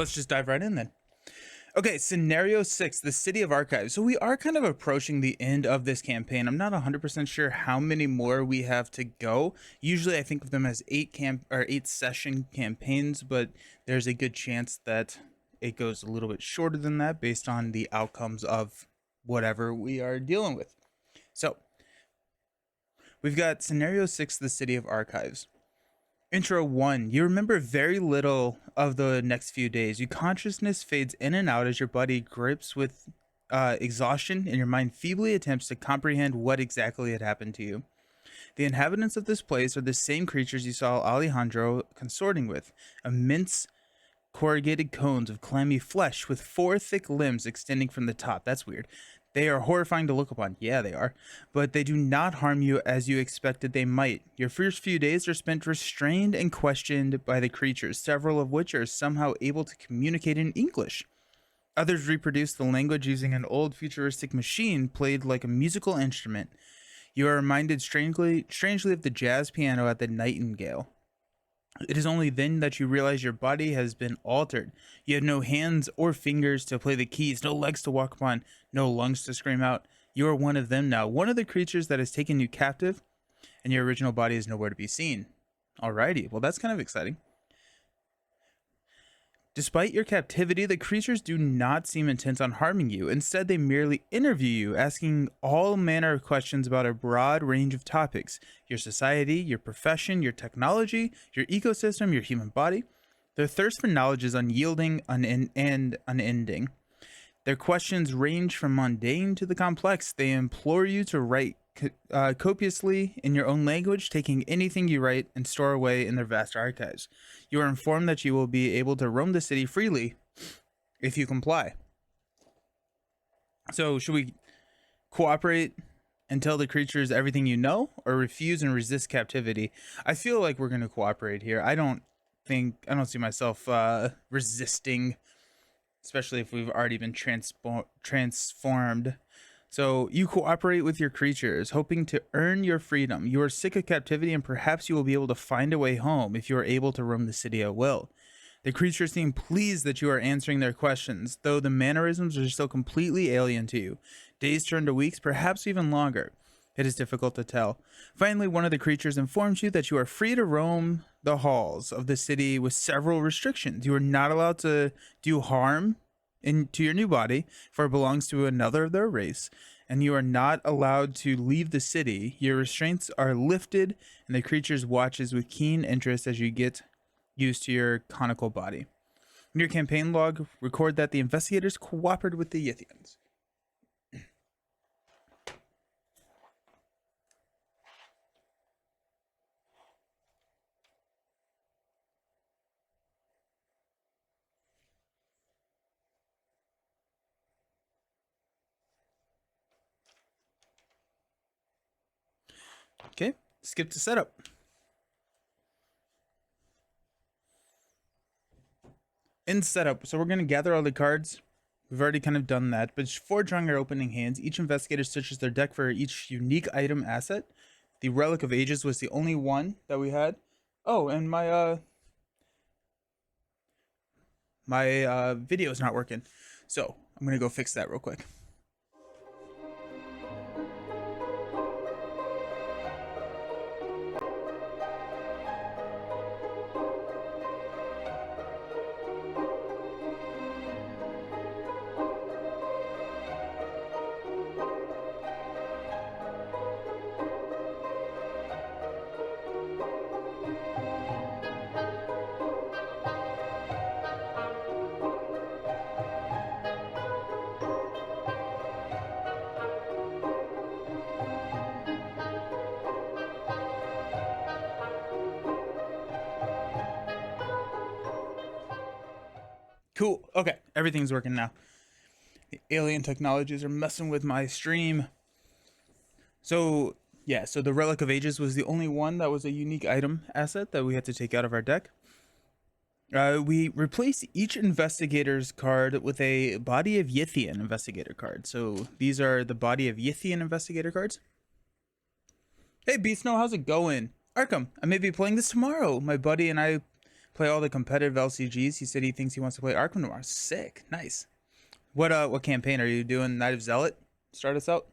let's just dive right in then. Okay, scenario 6, the City of Archives. So we are kind of approaching the end of this campaign. I'm not 100% sure how many more we have to go. Usually I think of them as 8 session campaigns, but there's a good chance that it goes a little bit shorter than that based on the outcomes of whatever we are dealing with. So we've got scenario 6, the City of Archives. Intro 1. You remember very little of the next few days. Your consciousness fades in and out as your body grips with exhaustion and your mind feebly attempts to comprehend what exactly had happened to you. The inhabitants of this place are the same creatures you saw Alejandro consorting with. Immense corrugated cones of clammy flesh with 4 thick limbs extending from the top. That's weird. They are horrifying to look upon. Yeah, they are. But they do not harm you as you expected they might. Your first few days are spent restrained and questioned by the creatures, several of which are somehow able to communicate in English. Others reproduce the language using an old futuristic machine played like a musical instrument. You are reminded strangely of the jazz piano at the Nightingale. It is only then that you realize your body has been altered. You have no hands or fingers to play the keys, no legs to walk upon, no lungs to scream out. You are one of them now, one of the creatures that has taken you captive, and your original body is nowhere to be seen. Alrighty, well that's kind of exciting. Despite your captivity, the creatures do not seem intent on harming you. Instead, they merely interview you, asking all manner of questions about a broad range of topics: your society, your profession, your technology, your ecosystem, your human body. Their thirst for knowledge is unyielding and unending. Their questions range from mundane to the complex. They implore you to write copiously in your own language, taking anything you write and store away in their vast archives. You are informed that you will be able to roam the city freely if you comply. So, should we cooperate and tell the creatures everything you know, or refuse and resist captivity? I feel like we're going to cooperate here. I don't see myself resisting, especially if we've already been transformed. So you cooperate with your creatures, hoping to earn your freedom. You are sick of captivity, and perhaps you will be able to find a way home if you are able to roam the city at will. The creatures seem pleased that you are answering their questions, though the mannerisms are still completely alien to you. Days turn to weeks, perhaps even longer. It is difficult to tell. Finally, one of the creatures informs you that you are free to roam the halls of the city with several restrictions. You are not allowed to do harm to your new body, for it belongs to another of their race, and you are not allowed to leave the city. Your restraints are lifted, and the creatures watches with keen interest as you get used to your conical body. In your campaign log, record that the investigators cooperated with the Yithians. Okay, skip to setup. In setup, so we're going to gather all the cards. We've already kind of done that, but before drawing our opening hands, each investigator searches their deck for each unique item asset. The Relic of Ages was the only one that we had. Oh, and my video is not working, so I'm going to go fix that real quick. Cool. Okay, everything's working now. The alien technologies are messing with my stream. So, yeah, so the Relic of Ages was the only one that was a unique item asset that we had to take out of our deck. We replace each investigator's card with a Body of Yithian investigator card. So these are the Body of Yithian investigator cards. Hey, Beast Snow, how's it going? Arkham, I may be playing this tomorrow. My buddy and I Play all the competitive LCGs. He said he thinks he wants to play Arkham tomorrow. Sick. Nice. What campaign are you doing? Knight of Zealot? Start us out.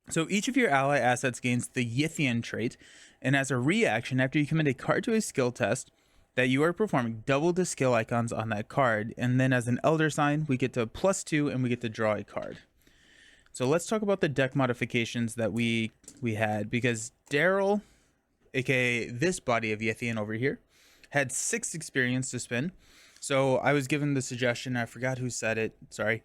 So each of your ally assets gains the Yithian trait, and as a reaction, after you commit a card to a skill test that you are performing, double the skill icons on that card. And then as an Elder Sign, we get to +2 and we get to draw a card. So let's talk about the deck modifications that we had, because Daryl, aka this body of Yithian over here, had 6 experience to spend. So I was given the suggestion, I forgot who said it, sorry,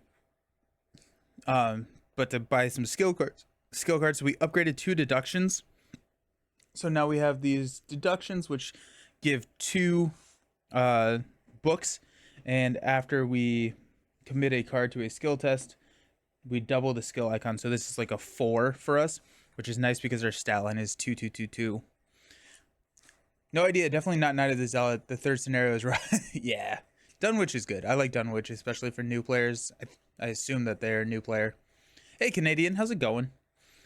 but to buy some skill cards. So we upgraded 2 deductions. So now we have these deductions which give 2 books, and after we commit a card to a skill test, we double the skill icon. So this is like a 4 for us, which is nice because our stat line is 2 2 2 2. No idea, definitely not Knight of the Zealot. The third scenario is right. Yeah, Dunwich is good. I like Dunwich, especially for new players. I assume that they're a new player. Hey Canadian, how's it going?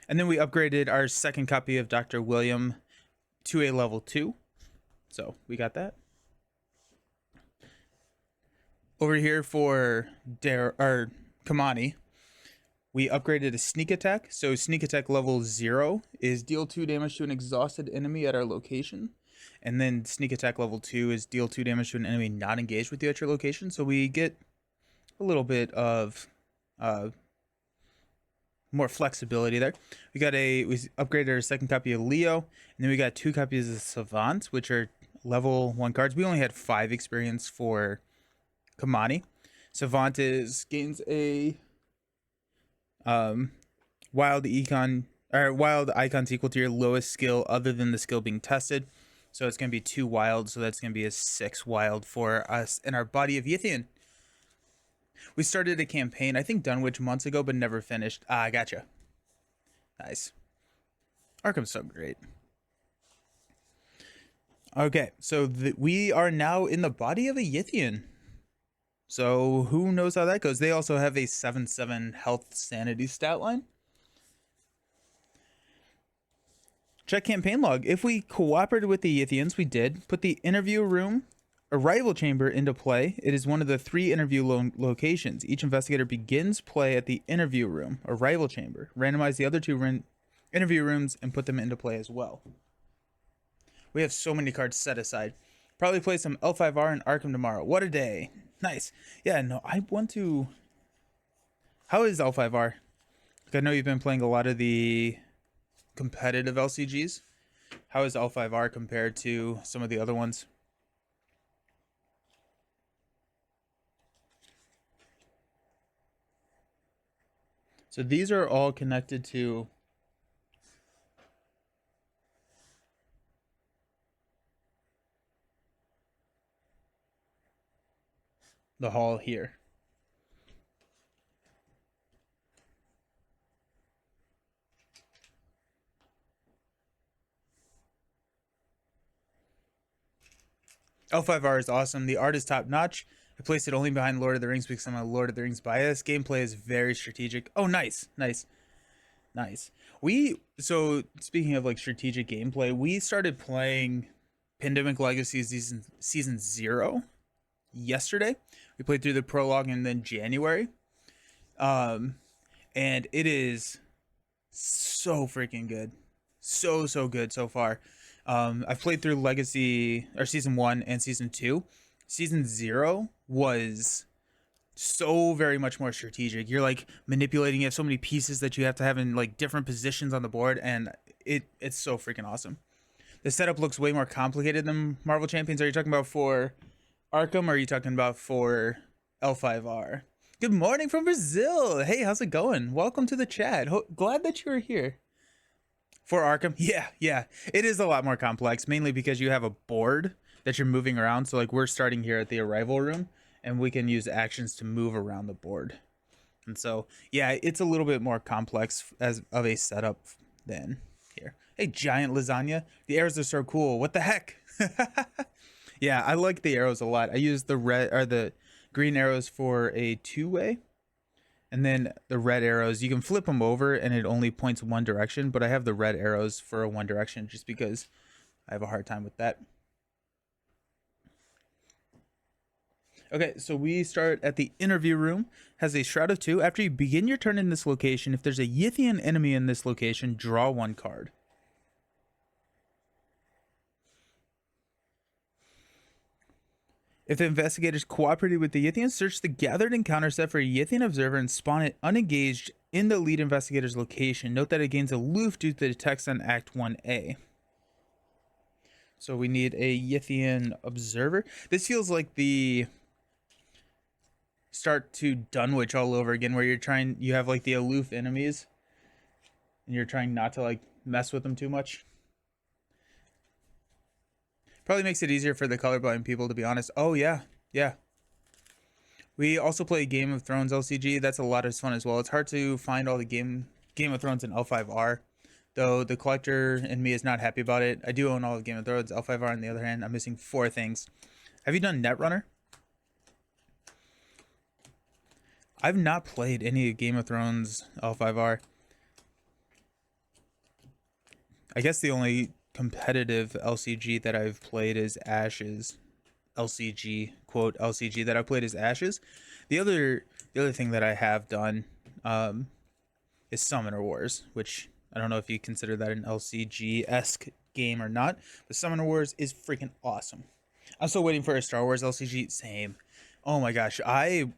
And then we upgraded our second copy of Dr. William to a level 2. So we got that. Over here for Kamani, we upgraded a sneak attack. So sneak attack level 0 is deal 2 damage to an exhausted enemy at our location. And then sneak attack level 2 is deal 2 damage to an enemy not engaged with you at your location. So we get a little bit of more flexibility there. We upgraded our second copy of Leo, and then we got 2 copies of Savant, which are level 1 cards. We only had 5 experience for Kamani. Savant gains a wild icons equal to your lowest skill other than the skill being tested. So it's going to be 2 wild, so that's going to be a 6 wild for us in our body of Yithian. We started a campaign, I think Dunwich months ago, but never finished. I gotcha. Nice. Arkham's so great. Okay, so we are now in the body of a Yithian. So who knows how that goes? They also have a 7/7 health sanity stat line. Check campaign log. If we cooperated with the Yithians, we did. Put the interview room arrival chamber into play. It is one of the 3 interview locations. Each investigator begins play at the interview room, arrival chamber. Randomize the other 2 interview rooms and put them into play as well. We have so many cards set aside. Probably play some L5R and Arkham tomorrow. What a day. Nice. Yeah, no, I want to... How is L5R? I know you've been playing a lot of the competitive LCGs. How is L5R compared to some of the other ones? So these are all connected to the hall here. L5R is awesome. The art is top notch. I placed it only behind Lord of the Rings because I'm a Lord of the Rings bias. Gameplay is very strategic. Oh, nice. So speaking of like strategic gameplay, we started playing Pandemic Legacy season 0 yesterday. We played through the prologue and then January. And it is so freaking good. So good so far. I've played through Legacy or season 1 and season 2. Season 0 was so very much more strategic. You're like manipulating. You have so many pieces that you have to have in like different positions on the board, and it's so freaking awesome. The setup looks way more complicated than Marvel Champions. Are you talking about for Arkham, or are you talking about for L5R? Good morning from Brazil. Hey, how's it going? Welcome to the chat. Glad that you're here. For Arkham, yeah, it is a lot more complex, mainly because you have a board that you're moving around. So like we're starting here at the arrival room, and we can use actions to move around the board. And so, yeah, it's a little bit more complex as of a setup than here. Hey, giant lasagna. The arrows are so cool. What the heck? Yeah, I like the arrows a lot. I use the red or the green arrows for a 2-way. And then the red arrows, you can flip them over and it only points one direction, but I have the red arrows for a one direction just because I have a hard time with that. Okay, so we start at the interview room. Has a shroud of 2. After you begin your turn in this location, if there's a Yithian enemy in this location, draw 1 card. If the investigators cooperated with the Yithian, search the gathered encounter set for a Yithian observer and spawn it unengaged in the lead investigator's location. Note that it gains aloof due to the text on Act 1A. So we need a Yithian observer. This feels like the start to Dunwich all over again, where you have like the aloof enemies and you're trying not to like mess with them too much. Probably makes it easier for the colorblind people, to be honest. Oh yeah, yeah. We also play Game of Thrones LCG. That's a lot of fun as well. It's hard to find all the Game of Thrones in L5R, though the collector in me is not happy about it. I do own all of Game of Thrones. L5R, on the other hand, I'm missing 4 things. Have you done Netrunner? I've not played any Game of Thrones L5R. I guess the only competitive LCG that I've played is Ashes. LCG, quote LCG, that I played is Ashes. The other thing that I have done is Summoner Wars, which I don't know if you consider that an LCG-esque game or not, but Summoner Wars is freaking awesome. I'm still waiting for a Star Wars LCG. Same. Oh my gosh, I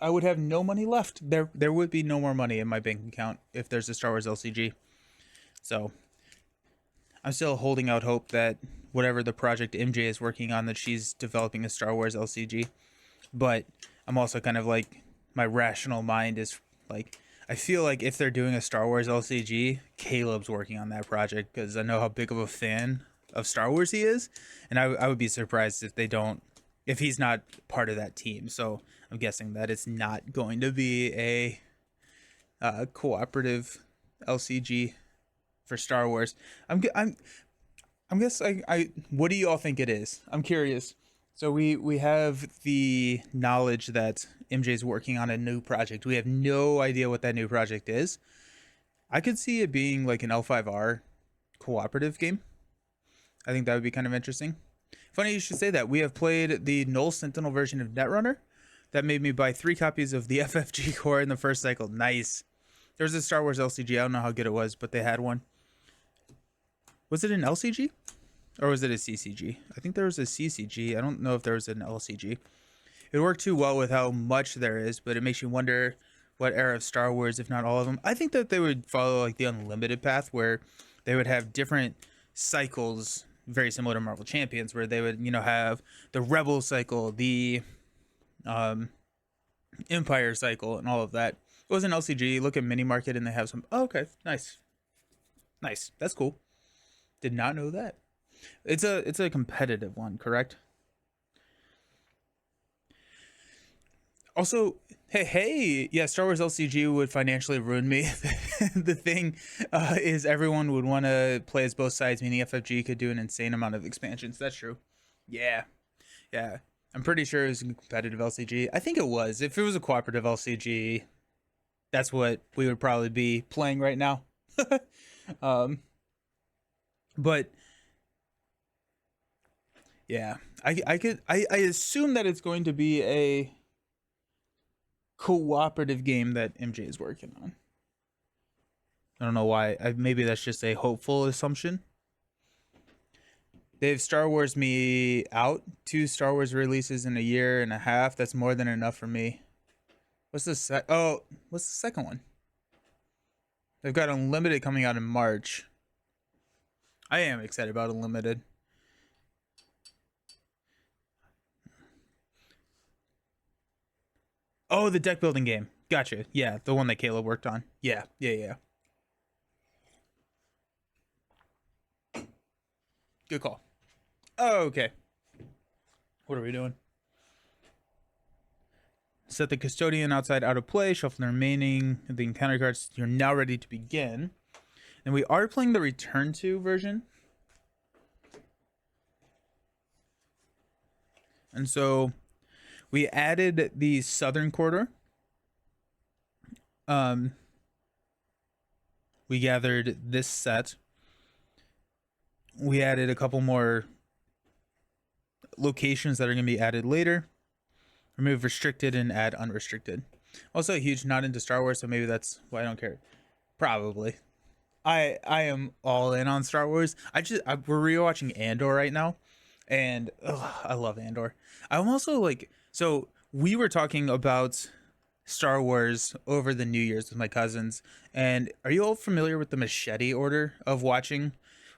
would have no money left. There would be no more money in my bank account if there's a Star Wars LCG. So I'm still holding out hope that whatever the project MJ is working on, that she's developing a Star Wars LCG. But I'm also kind of like, my rational mind is like, I feel like if they're doing a Star Wars LCG, Caleb's working on that project, because I know how big of a fan of Star Wars he is, and I would be surprised if he's not part of that team. So I'm guessing that it's not going to be a cooperative LCG for Star Wars. I'm guess I what do you all think it is? I'm curious. So we have the knowledge that MJ's working on a new project. We have no idea what that new project is. I could see it being like an L5R cooperative game. I think that would be kind of interesting. Funny you should say that. We have played the Null Sentinel version of Netrunner. That made me buy 3 copies of the FFG core in the first cycle. Nice. There was a Star Wars LCG. I don't know how good it was, but they had one. Was it an LCG? Or was it a CCG? I think there was a CCG. I don't know if there was an LCG. It worked too well with how much there is, but it makes you wonder what era of Star Wars, if not all of them. I think that they would follow like the Unlimited path, where they would have different cycles, very similar to Marvel Champions, where they would, have the Rebel cycle, the Empire cycle, and all of that. It was an LCG. Look at Mini Market, and they have some. Oh, okay, nice. That's cool. Did not know that. It's a competitive one, correct? Also, hey, yeah, Star Wars LCG would financially ruin me. The thing is, everyone would want to play as both sides, meaning FFG could do an insane amount of expansions. That's true. Yeah. I'm pretty sure it was a competitive LCG. I think it was. If it was a cooperative LCG, that's what we would probably be playing right now. But yeah, I assume that it's going to be a cooperative game that MJ is working on. I don't know why. Maybe that's just a hopeful assumption. They've Star Wars me out. 2 Star Wars releases in a year and a half. That's more than enough for me. What's the second one? They've got Unlimited coming out in March. I am excited about Unlimited. Oh, the deck building game. Gotcha. Yeah, the one that Caleb worked on. Yeah. Good call. Oh, okay. What are we doing? Set the custodian outside out of play. Shuffle the remaining of the encounter cards. You're now ready to begin. And we are playing the Return to version. And so we added the Southern Quarter. We gathered this set. We added a couple more locations that are going to be added later. Remove restricted and add unrestricted. Also, a huge not into Star Wars, so maybe that's why I don't care. Probably. I am all in on Star Wars. We're rewatching Andor right now, and I love Andor. I'm also like, so we were talking about Star Wars over the New Year's with my cousins, and are you all familiar with the machete order of watching,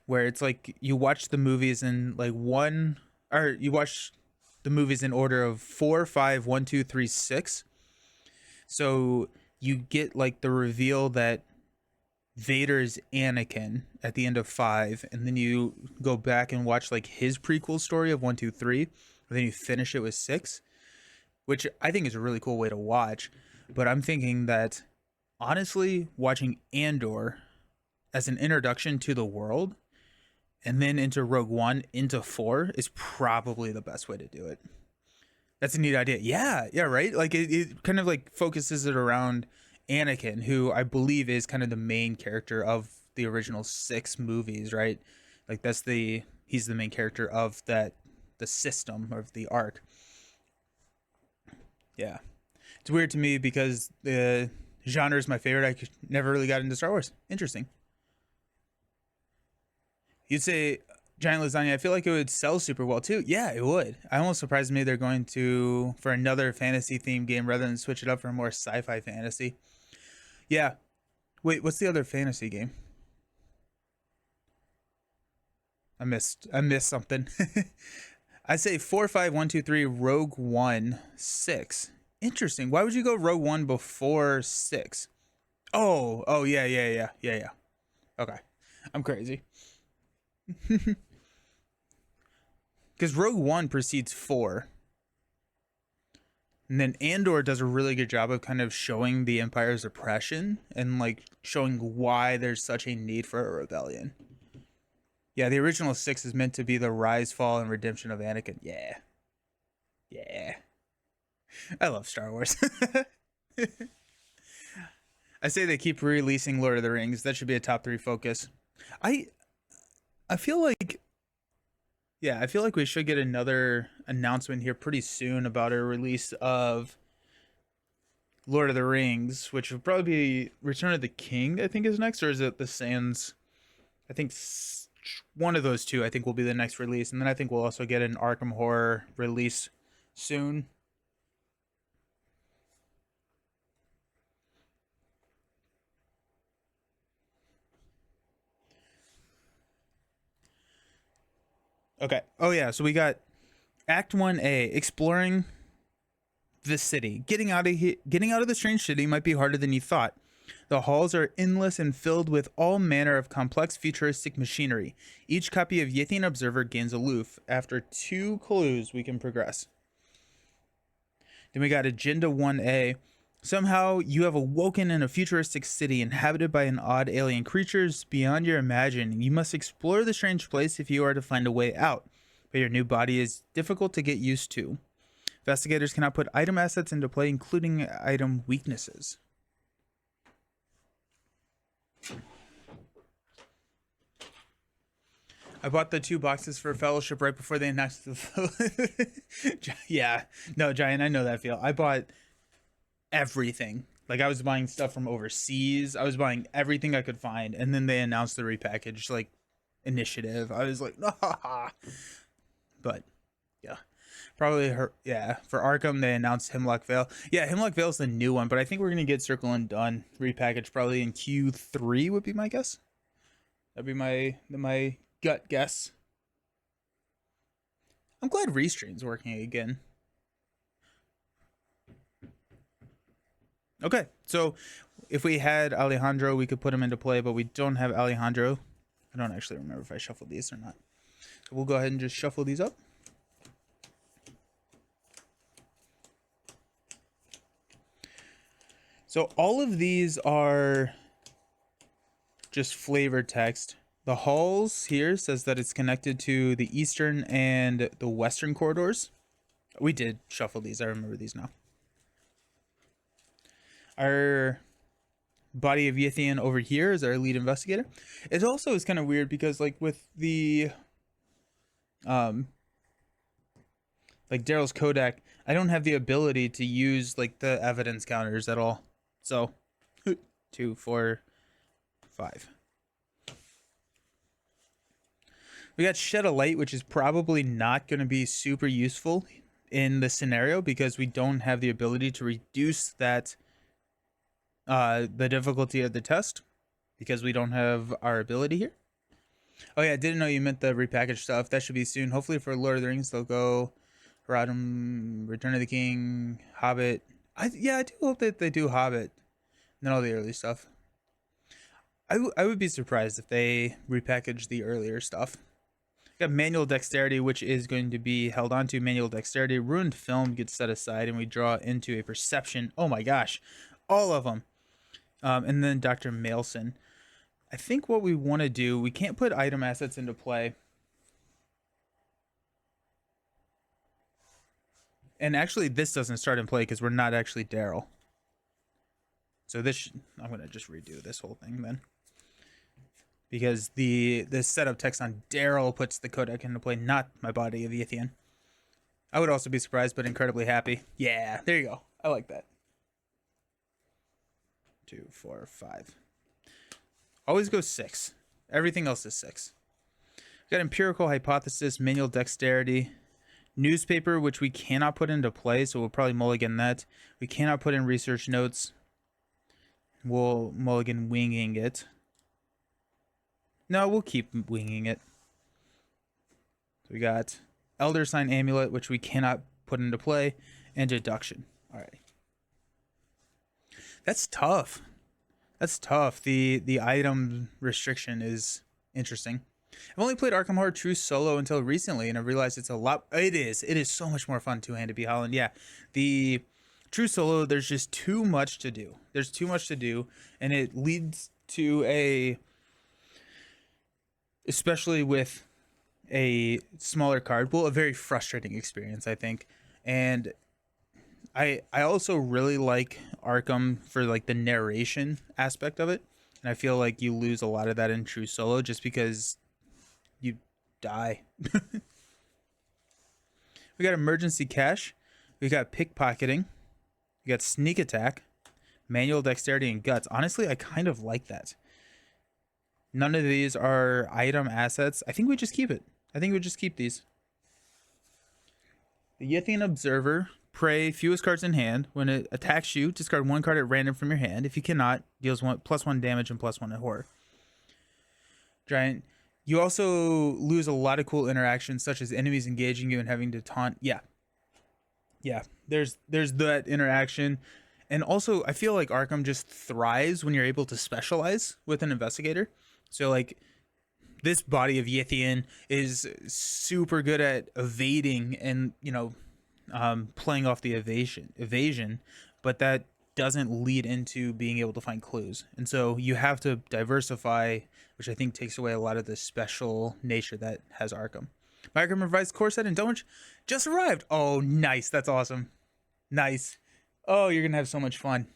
where it's like you watch the movies in like one, or you watch the movies in order of 4, 5, 1, 2, 3, 6. So you get like the reveal that Vader's Anakin at the end of 5, and then you go back and watch like his prequel story of 1, 2, 3, and then you finish it with 6, which I think is a really cool way to watch. But I'm thinking that honestly, watching Andor as an introduction to the world and then into Rogue One into 4 is probably the best way to do it. That's a neat idea. Yeah, right? Like it kind of like focuses it around Anakin, who I believe is kind of the main character of the original 6 movies, right? Like he's the main character of the system of the arc. Yeah. It's weird to me because the genre is my favorite. Never really got into Star Wars. Interesting. You'd say giant lasagna. I feel like it would sell super well too. Yeah, it would. I almost surprised me they're going to for another fantasy themed game rather than switch it up for a more sci-fi fantasy. Yeah. Wait, what's the other fantasy game? I missed something. I say 4, 5, 1, 2, 3, Rogue One, 6. Interesting. Why would you go Rogue One before 6? Oh, yeah. Okay. I'm crazy. Because Rogue One precedes 4. And then Andor does a really good job of kind of showing the Empire's oppression and like showing why there's such a need for a rebellion. Yeah, the original 6 is meant to be the rise, fall, and redemption of Anakin. Yeah. I love Star Wars. I say they keep releasing Lord of the Rings. That should be a top 3 focus. I feel like, yeah, I feel like we should get another announcement here pretty soon about a release of Lord of the Rings, which will probably be Return of the King, I think is next, or is it The Sands? I think one of those two I think will be the next release, and then I think we'll also get an Arkham Horror release soon. Okay. Oh yeah, so we got Act 1A, exploring the city. Getting out of the strange city might be harder than you thought. The halls are endless and filled with all manner of complex futuristic machinery. Each copy of Yithian Observer gains aloof. After 2 clues, we can progress. Then we got Agenda 1A. Somehow you have awoken in a futuristic city inhabited by an odd alien creatures beyond your imagining. You must explore the strange place if you are to find a way out, but your new body is difficult to get used to. Investigators cannot put item assets into play, including item weaknesses. I bought the 2 boxes for Fellowship right before they announced the yeah, no, Giant, I know that feel. I bought everything. Like I was buying stuff from overseas. I was buying everything I could find, and then they announced the repackaged like initiative. I was like, ah. But yeah, probably her. Yeah, for Arkham they announced Hemlock Vale. Yeah, Hemlock Vale's the new one, but I think we're gonna get Circle and Done repackaged probably in Q3 would be my guess. That'd be my gut guess. I'm glad Restream's working again. Okay, so if we had Alejandro, we could put him into play, but we don't have Alejandro. I don't actually remember if I shuffled these or not. So we'll go ahead and just shuffle these up. So all of these are just flavor text. The halls here says that it's connected to the eastern and the western corridors. We did shuffle these. I remember these now. Our body of Yithian over here is our lead investigator. It also is kind of weird because like with the like Daryl's Kodak, I don't have the ability to use like the evidence counters at all. So 2, 4, 5. We got Shed a Light, which is probably not going to be super useful in the scenario because we don't have the ability to reduce that the difficulty of the test because we don't have our ability here. Oh yeah, I didn't know you meant the repackaged stuff. That should be soon. Hopefully for Lord of the Rings, they'll go Rodham, Return of the King, Hobbit. I do hope that they do Hobbit and then all the early stuff. I would be surprised if they repackage the earlier stuff. Got Manual Dexterity, which is going to be held onto. Manual Dexterity. Ruined Film gets set aside, and we draw into a Perception. Oh my gosh. All of them. And then Dr. Mailson. I think what we want to do, we can't put item assets into play. And actually, this doesn't start in play because we're not actually Daryl. So this, I'm going to just redo this whole thing then. Because the setup text on Daryl puts the Kodak into play, not my body of Yithian. I would also be surprised, but incredibly happy. Yeah, there you go. I like that. 2, 4, 5. Always go 6. Everything else is 6. We got Empirical Hypothesis, Manual Dexterity, Newspaper, which we cannot put into play, so we'll probably mulligan that. We cannot put in Research Notes. We'll mulligan Winging It. No, we'll keep winging it. So we got Elder Sign Amulet, which we cannot put into play, and Deduction. All right. That's tough. That's tough. The item restriction is interesting. I've only played Arkham Horror True solo until recently, and I realized it's a lot. It is so much more fun two-handed B Holland. Yeah, the True solo, there's just too much to do. There's too much to do, and it leads to a, especially with a smaller card pool, a very frustrating experience, I think. And I also really like Arkham for like the narration aspect of it. And I feel like you lose a lot of that in True Solo just because you die. We got Emergency Cash. We got Pickpocketing. We got Sneak Attack, Manual Dexterity, and Guts. Honestly, I kind of like that. None of these are item assets. I think we just keep it. I think we just keep these. The Yithian Observer. Prey, fewest cards in hand. When it attacks you, discard one card at random from your hand. If you cannot, deals +1 damage and +1 at horror. Giant. You also lose a lot of cool interactions, such as enemies engaging you and having to taunt. Yeah. There's that interaction. And also, I feel like Arkham just thrives when you're able to specialize with an investigator. So, like, this body of Yithian is super good at evading and, playing off the evasion, but that doesn't lead into being able to find clues. And so you have to diversify, which I think takes away a lot of the special nature that has Arkham. My Arkham Revised Core Set and Domage just arrived. Oh, nice. That's awesome. Nice. Oh, you're going to have so much fun.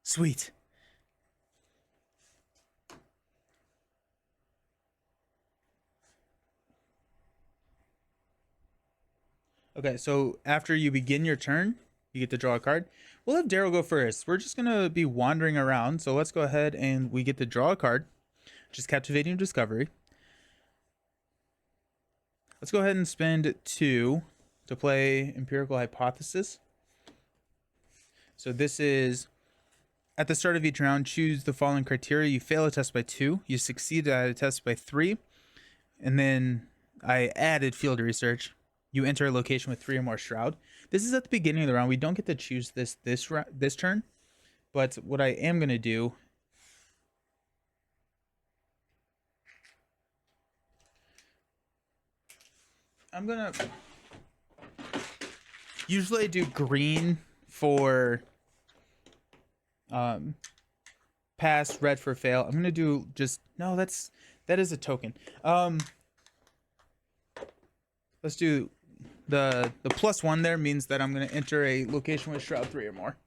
Sweet. Okay, so after you begin your turn, you get to draw a card. We'll have Daryl go first. We're just going to be wandering around, so let's go ahead and we get to draw a card, which is Captivating Discovery. Let's go ahead and spend 2 to play Empirical Hypothesis. So this is, at the start of each round, choose the following criteria. You fail a test by 2, you succeed at a test by 3, and then I added Field Research. You enter a location with 3 or more Shroud. This is at the beginning of the round. We don't get to choose this turn. But what I am going to do... I'm going to... Usually I do green for pass, red for fail. I'm going to do just... No, that is a token. Let's do... The +1 there means that I'm going to enter a location with Shroud 3 or more.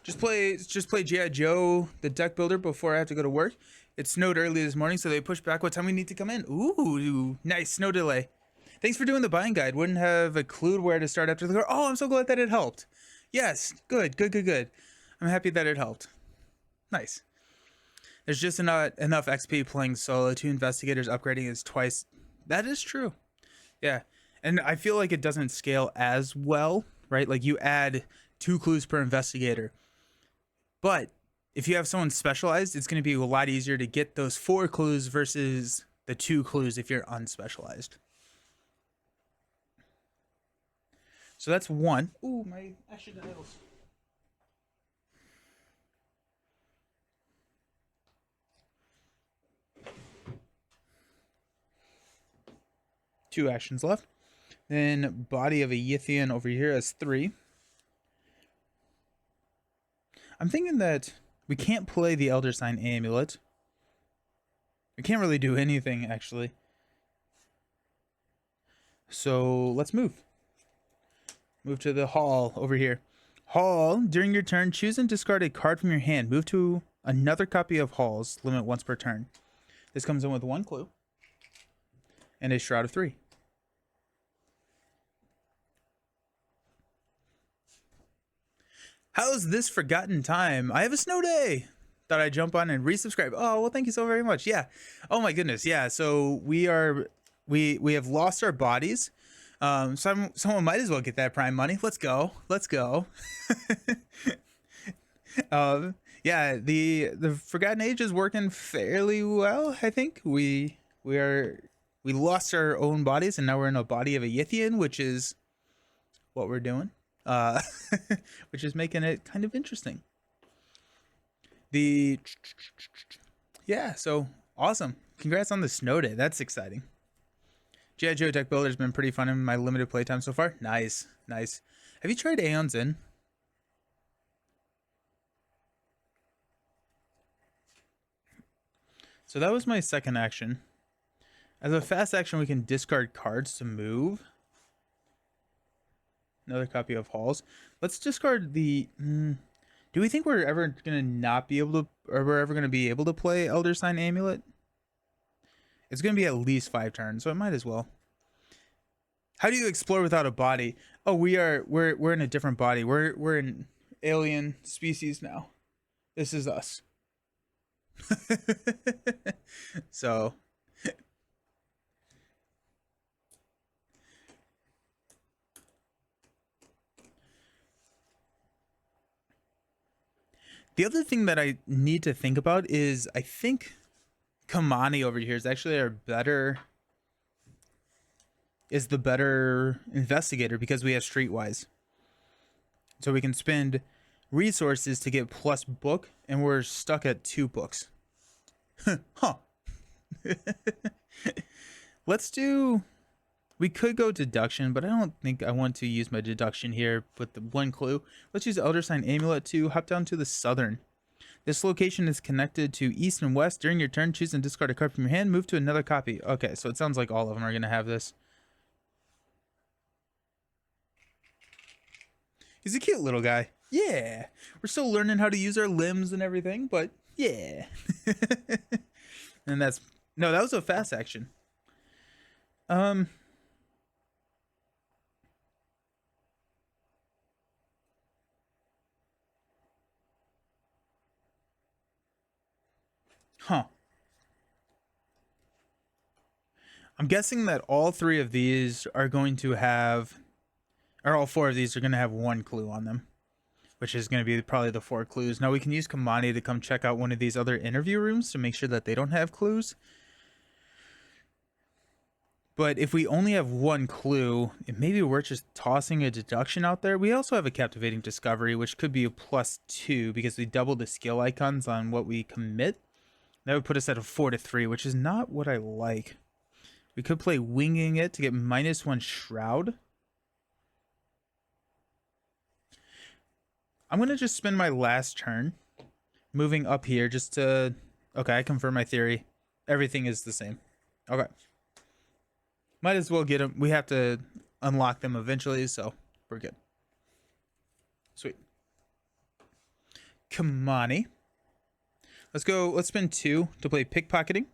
Just play G.I. Joe, the deck builder, before I have to go to work. It snowed early this morning, so they pushed back what time we need to come in. Ooh, nice snow delay. Thanks for doing the buying guide. Wouldn't have a clue where to start after the car. Oh, I'm so glad that it helped. Yes, good, good, good, good. I'm happy that it helped. Nice. There's just not enough XP playing solo. 2 investigators upgrading is twice. That is true. Yeah. And I feel like it doesn't scale as well, right? Like you add 2 clues per investigator. But if you have someone specialized, it's going to be a lot easier to get those 4 clues versus the 2 clues if you're unspecialized. So that's 1. Ooh, my action dials. Two actions left. Then body of a Yithian over here has 3. I'm thinking that we can't play the Elder Sign Amulet. We can't really do anything, actually. So let's move. Move to the hall over here. Hall, during your turn, choose and discard a card from your hand. Move to another copy of Halls. Limit once per turn. This comes in with 1 clue. And a Shroud of 3. How's this forgotten time? I have a snow day. Thought I'd jump on and resubscribe. Oh, well, thank you so very much. Yeah. Oh my goodness. Yeah. So we have lost our bodies. Someone might as well get that Prime money. Let's go. Let's go. Yeah, the Forgotten Age is working fairly well. I think we lost our own bodies and now we're in a body of a Yithian, which is what we're doing. Which is making it kind of interesting. Yeah, so awesome. Congrats on the snow day. That's exciting. G.I. Joe Deck Builder has been pretty fun in my limited playtime so far. Nice, nice. Have you tried Aeon's Inn? So that was my second action. As a fast action, we can discard cards to move. Another copy of Halls. Let's discard the... do we think we're ever going to not be able to... or we're ever going to be able to play Elder Sign Amulet? It's going to be at least 5 turns, so it might as well. How do you explore without a body? Oh, we're in a different body. We're an alien species now. This is us. So... the other thing that I need to think about is I think Kamani over here is actually the better investigator because we have Streetwise. So we can spend resources to get plus book and we're stuck at 2 books. Huh. Let's do... we could go deduction, but I don't think I want to use my deduction here with the 1 clue. Let's use Elder Sign Amulet to hop down to the southern. This location is connected to east and west. During your turn, choose and discard a card from your hand. Move to another copy. Okay, so it sounds like all of them are going to have this. He's a cute little guy. Yeah. We're still learning how to use our limbs and everything, but yeah. And that's... no, that was a fast action. Huh. I'm guessing that all 3 of these are going to have, or all 4 of these are going to have 1 clue on them, which is going to be probably the 4 clues. Now we can use Kamani to come check out one of these other interview rooms to make sure that they don't have clues. But if we only have 1 clue, it maybe we're just tossing a deduction out there. We also have a captivating discovery, which could be a +2 because we double the skill icons on what we commit. That would put us at a 4-3, which is not what I like. We could play winging it to get -1 shroud. I'm going to just spend my last turn moving up here just to... okay, I confirm my theory. Everything is the same. Okay. Might as well get them. We have to unlock them eventually, so we're good. Sweet. Kamani. Let's go. Let's spend 2 to play pickpocketing.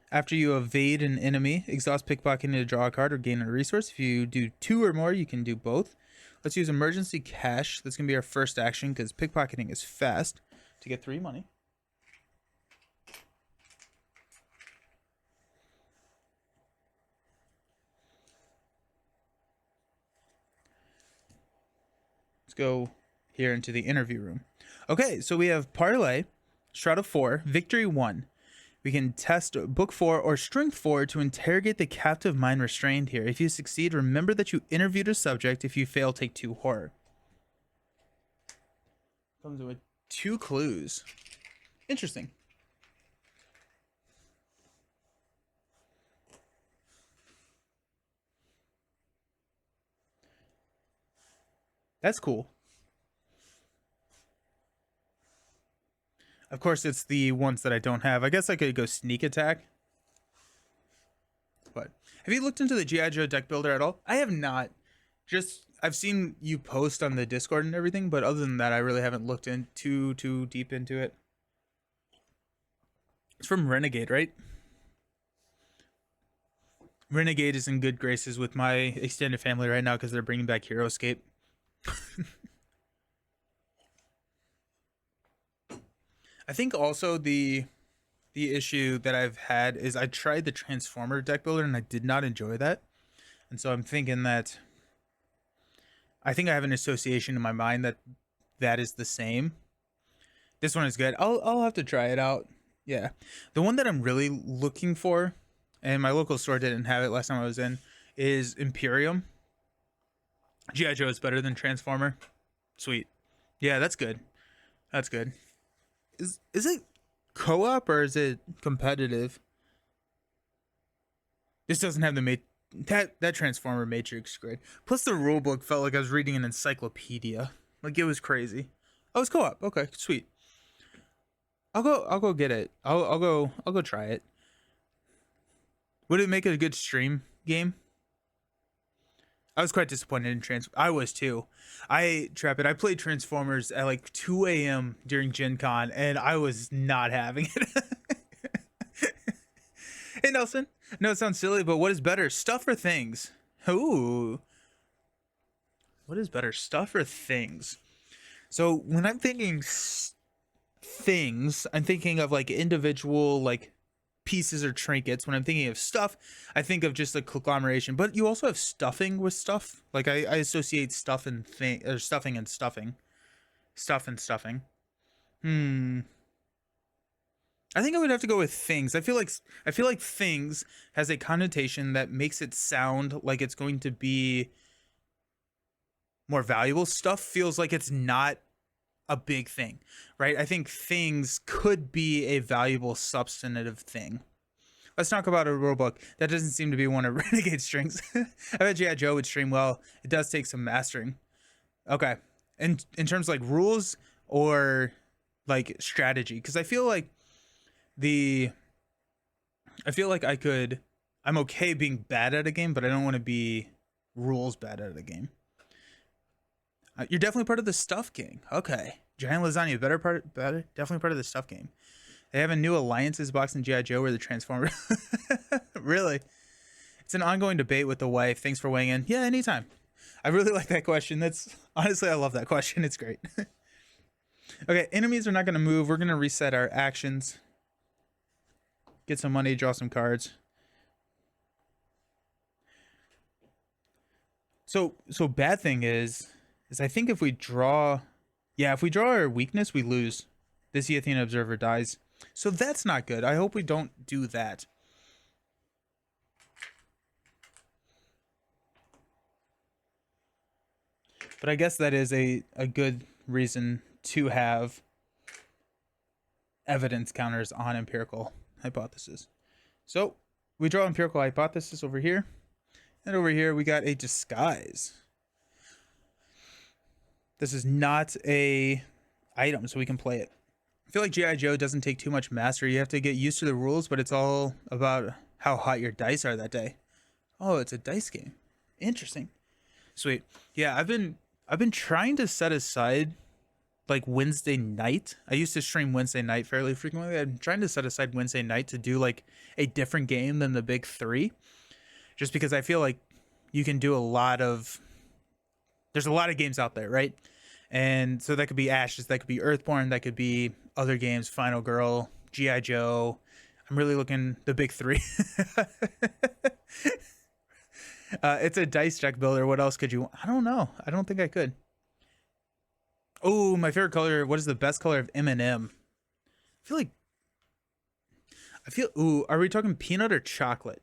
After you evade an enemy, exhaust pickpocketing to draw a card or gain a resource. If you do 2 or more, you can do both. Let's use emergency cash. That's going to be our first action because pickpocketing is fast to get 3 money. Let's go here into the interview room. Okay, so we have Parlay, Shroud of 4, Victory 1. We can test Book 4 or Strength 4 to interrogate the captive mind restrained here. If you succeed, remember that you interviewed a subject. If you fail, take 2 horror. Comes with 2 clues. Interesting. That's cool. Of course, it's the ones that I don't have. I guess I could go sneak attack. But have you looked into the G.I. Joe deck builder at all? I have not. Just I've seen you post on the Discord and everything, but other than that, I really haven't looked in too deep into it. It's from Renegade, right? Renegade is in good graces with my extended family right now because they're bringing back Hero Escape. I think also the issue that I've had is I tried the Transformer deck builder and I did not enjoy that. And so I'm thinking that I think I have an association in my mind that that is the same. This one is good. I'll have to try it out. Yeah. The one that I'm really looking for, and my local store didn't have it last time I was in, is Imperium. G.I. Joe is better than Transformer. Sweet. Yeah, that's good. That's good. Is it co-op or is it competitive? This doesn't have the that Transformer Matrix grid. Plus the rulebook felt like I was reading an encyclopedia. Like it was crazy. Oh, it's co-op. Okay, sweet. I'll go get it. I'll go try it. Would it make it a good stream game? I was quite disappointed in I was too. I played Transformers at like 2 a.m. during Gen Con, and I was not having it. Hey, Nelson. No, it sounds silly, but what is better, stuff or things? Ooh. What is better, stuff or things? So when I'm thinking things, I'm thinking of like individual like pieces or trinkets. When I'm thinking of stuff, I think of just a conglomeration. But you also have stuffing with stuff. Like I associate stuff and stuffing and stuffing. Stuff and stuffing. I think I would have to go with things. I feel like things has a connotation that makes it sound like it's going to be more valuable. Stuff feels like it's not a big thing, right? I think things could be a valuable substantive thing. Let's talk about a rulebook. That doesn't seem to be one of Renegade strings. I bet G.I. Joe would stream well. It does take some mastering. Okay. And in terms of like rules or like strategy, because I feel like I'm okay being bad at a game, but I don't want to be rules bad at a game. You're definitely part of the stuff gang. Okay. Giant lasagna, definitely part of the stuff game. They have a new alliances box in G.I. Joe where the Transformer. Really? It's an ongoing debate with the wife. Thanks for weighing in. Yeah, anytime. I really like that question. That's honestly, I love that question. It's great. Okay, enemies are not going to move. We're going to reset our actions. Get some money, draw some cards. So bad thing is I think if we draw our weakness, we lose. This Athena Observer dies. So that's not good. I hope we don't do that. But I guess that is a good reason to have evidence counters on empirical hypothesis. So we draw empirical hypothesis over here. And over here we got a disguise. This is not a item, so we can play it. I feel like G.I. Joe doesn't take too much mastery. You have to get used to the rules, but it's all about how hot your dice are that day. Oh, it's a dice game. Interesting. Sweet. Yeah, I've been trying to set aside like Wednesday night. I used to stream Wednesday night fairly frequently. I'm trying to set aside Wednesday night to do like a different game than the big three, just because I feel like you can do a lot of. There's a lot of games out there, right? And so that could be Ashes, that could be Earthborn, that could be other games, Final Girl, G.I. Joe. I'm really looking the big three. It's a dice deck builder. What else could you want? I don't know. I don't think I could. Oh, my favorite color. What is the best color of M&M? Ooh, are we talking peanut or chocolate?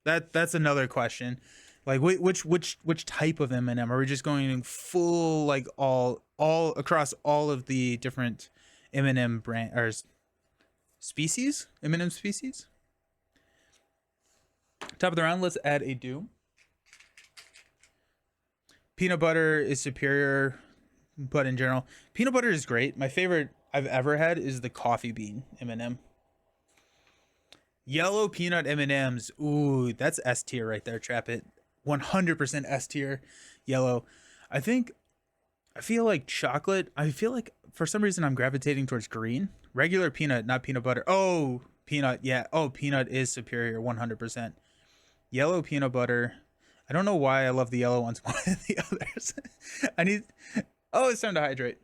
That's another question. Like which type of M&M? Are we just going full like all across all of the different M&M brand or species? M&M species? Top of the round, let's add a Doom. Peanut butter is superior, but in general, peanut butter is great. My favorite I've ever had is the coffee bean M&M. Yellow peanut M&Ms. Ooh, that's S tier right there, Trap It. 100% S tier. Yellow. I feel like chocolate. I feel like for some reason I'm gravitating towards green. Regular peanut, not peanut butter. Oh, peanut. Yeah. Oh, peanut is superior. 100%. Yellow peanut butter. I don't know why I love the yellow ones more than the others. Oh, it's time to hydrate.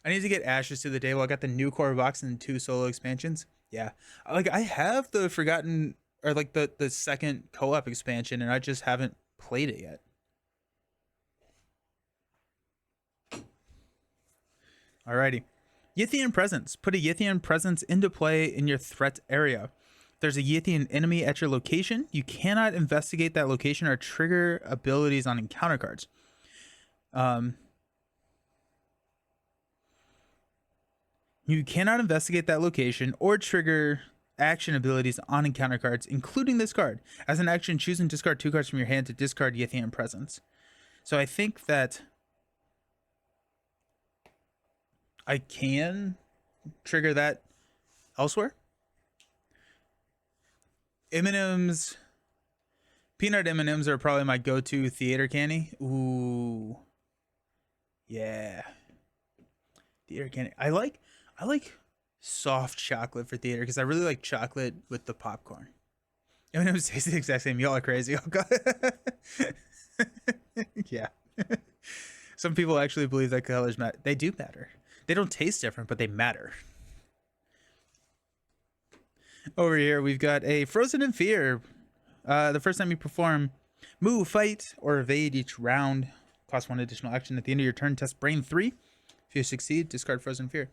I need to get Ashes to the table. I got the new core box and 2 solo expansions. Yeah. Like I have the forgotten or like the second co-op expansion and I just haven't played it yet. Alrighty. Yithian presence. Put a Yithian presence into play in your threat area. There's a Yithian enemy at your location. You cannot investigate that location or trigger abilities on encounter cards. You cannot investigate that location or trigger action abilities on encounter cards, including this card. As an action, choose and discard 2 cards from your hand to discard Yithian presence. So I think that I can trigger that elsewhere. M&M's, peanut M&M's are probably my go-to theater candy. Ooh, yeah, theater candy. I like soft chocolate for theater because I really like chocolate with the popcorn. M&M's taste the exact same. Y'all are crazy. Oh god. Yeah. Some people actually believe that colors matter. They do matter. They don't taste different, but they matter. Over here, we've got a Frozen in Fear. The first time you perform, move, fight, or evade each round. Cost 1 additional action. At the end of your turn, test Brain 3. If you succeed, discard Frozen in Fear.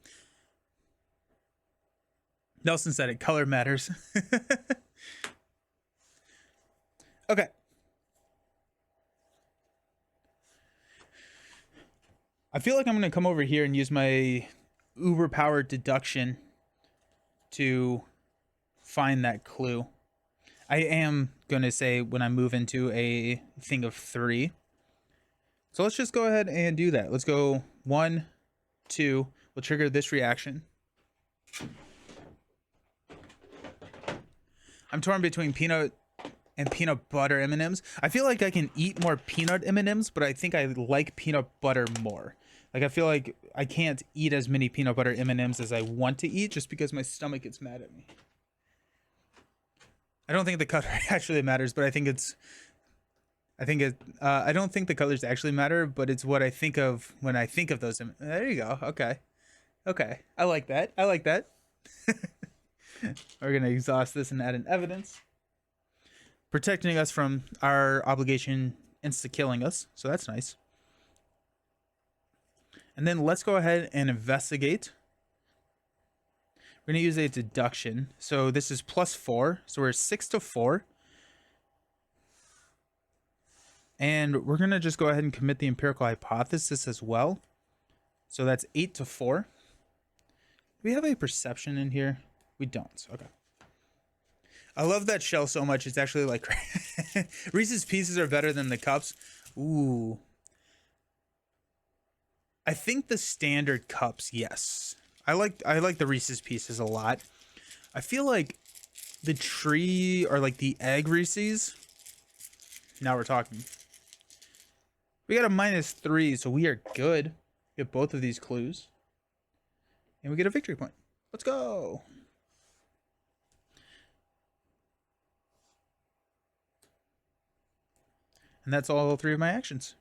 Nelson said it. Color matters. Okay. I feel like I'm going to come over here and use my uber powered deduction to find that clue. I am going to say when I move into a thing of 3. So let's just go ahead and do that. Let's go 1, 2. We'll trigger this reaction. I'm torn between peanut and peanut butter M&Ms. I feel like I can eat more peanut M&Ms, but I think I like peanut butter more. Like I feel like I can't eat as many peanut butter M&Ms as I want to eat just because my stomach gets mad at me. I don't think the color actually matters, but I don't think the colors actually matter, but it's what I think of when I think of those. There you go. Okay. I like that. We're going to exhaust this and add an evidence. Protecting us from our obligation insta-killing us. So that's nice. And then let's go ahead and investigate. We're going to use a deduction. So this is +4. So we're 6 to 4. And we're going to just go ahead and commit the empirical hypothesis as well. So that's 8 to 4. Do we have a perception in here? We don't. Okay. I love that shell so much. It's actually like Reese's Pieces are better than the cups. Ooh. I think the standard cups, yes. I like the Reese's Pieces a lot. I feel like the tree or like the egg Reese's. Now we're talking. We got a -3, so we are good. Get both of these clues. And we get a victory point. Let's go. And that's all three of my actions.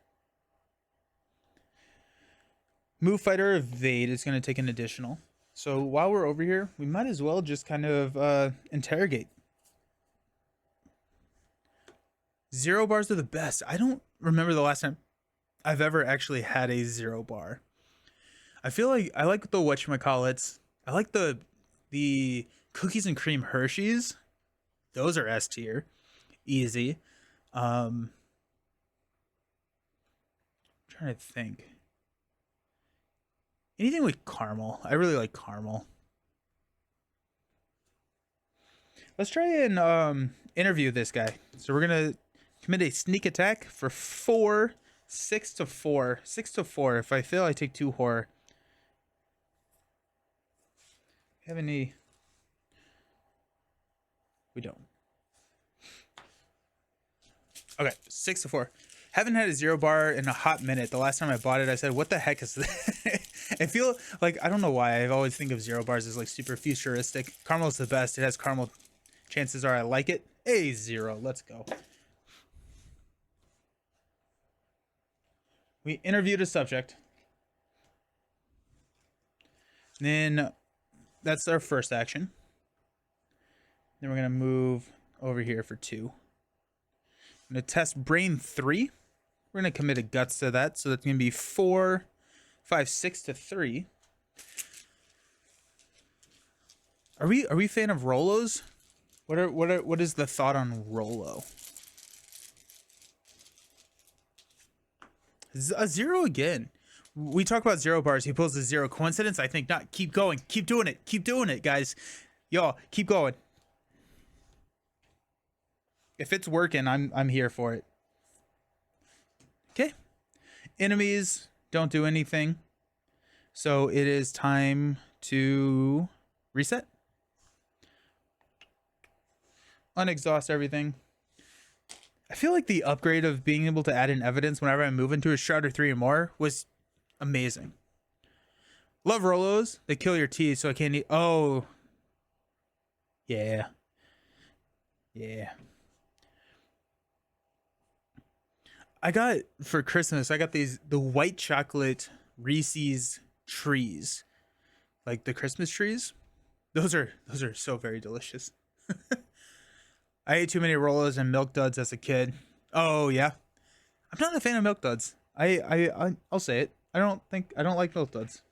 Move, fighter, evade is going to take an additional. So while we're over here, we might as well just kind of interrogate. 0 bars are the best. I don't remember the last time I've ever actually had a 0 bar. I feel like I like the whatchamacallits. I like the cookies and cream Hershey's. Those are S tier. Easy. I'm trying to think. Anything with caramel. I really like caramel. Let's try and interview this guy. So we're going to commit a sneak attack for 4. 6 to 4. 6 to 4. If I fail, I take 2 horror. Have any? We don't. Okay, 6 to 4. Haven't had a 0 bar in a hot minute. The last time I bought it, I said, what the heck is this? I feel like, I don't know why, I always think of 0 bars as like super futuristic. Caramel's the best. It has caramel. Chances are I like it. A 0. Let's go. We interviewed a subject. Then that's our first action. Then we're going to move over here for 2. I'm going to test brain 3. We're going to commit a guts to that. So that's going to be 4, 5, 6 to 3. Are we fan of Rolos? What is the thought on Rolo? A 0 again. We talk about 0 bars. He pulls a 0. Coincidence? I think not. Keep going. Keep doing it. Keep doing it, guys. Y'all, keep going. If it's working, I'm here for it. Okay. Enemies don't do anything. So it is time to reset. Unexhaust everything. I feel like the upgrade of being able to add in evidence whenever I move into a Shrouder 3 or more was amazing. Love Rolos. They kill your teeth, so I can't eat. Oh. Yeah. Yeah. I got, for Christmas, I got the white chocolate Reese's trees. Like the Christmas trees. Those are so very delicious. I ate too many Rolos and Milk Duds as a kid. Oh yeah, I'm not a fan of Milk Duds. I'll say it. I don't like Milk Duds.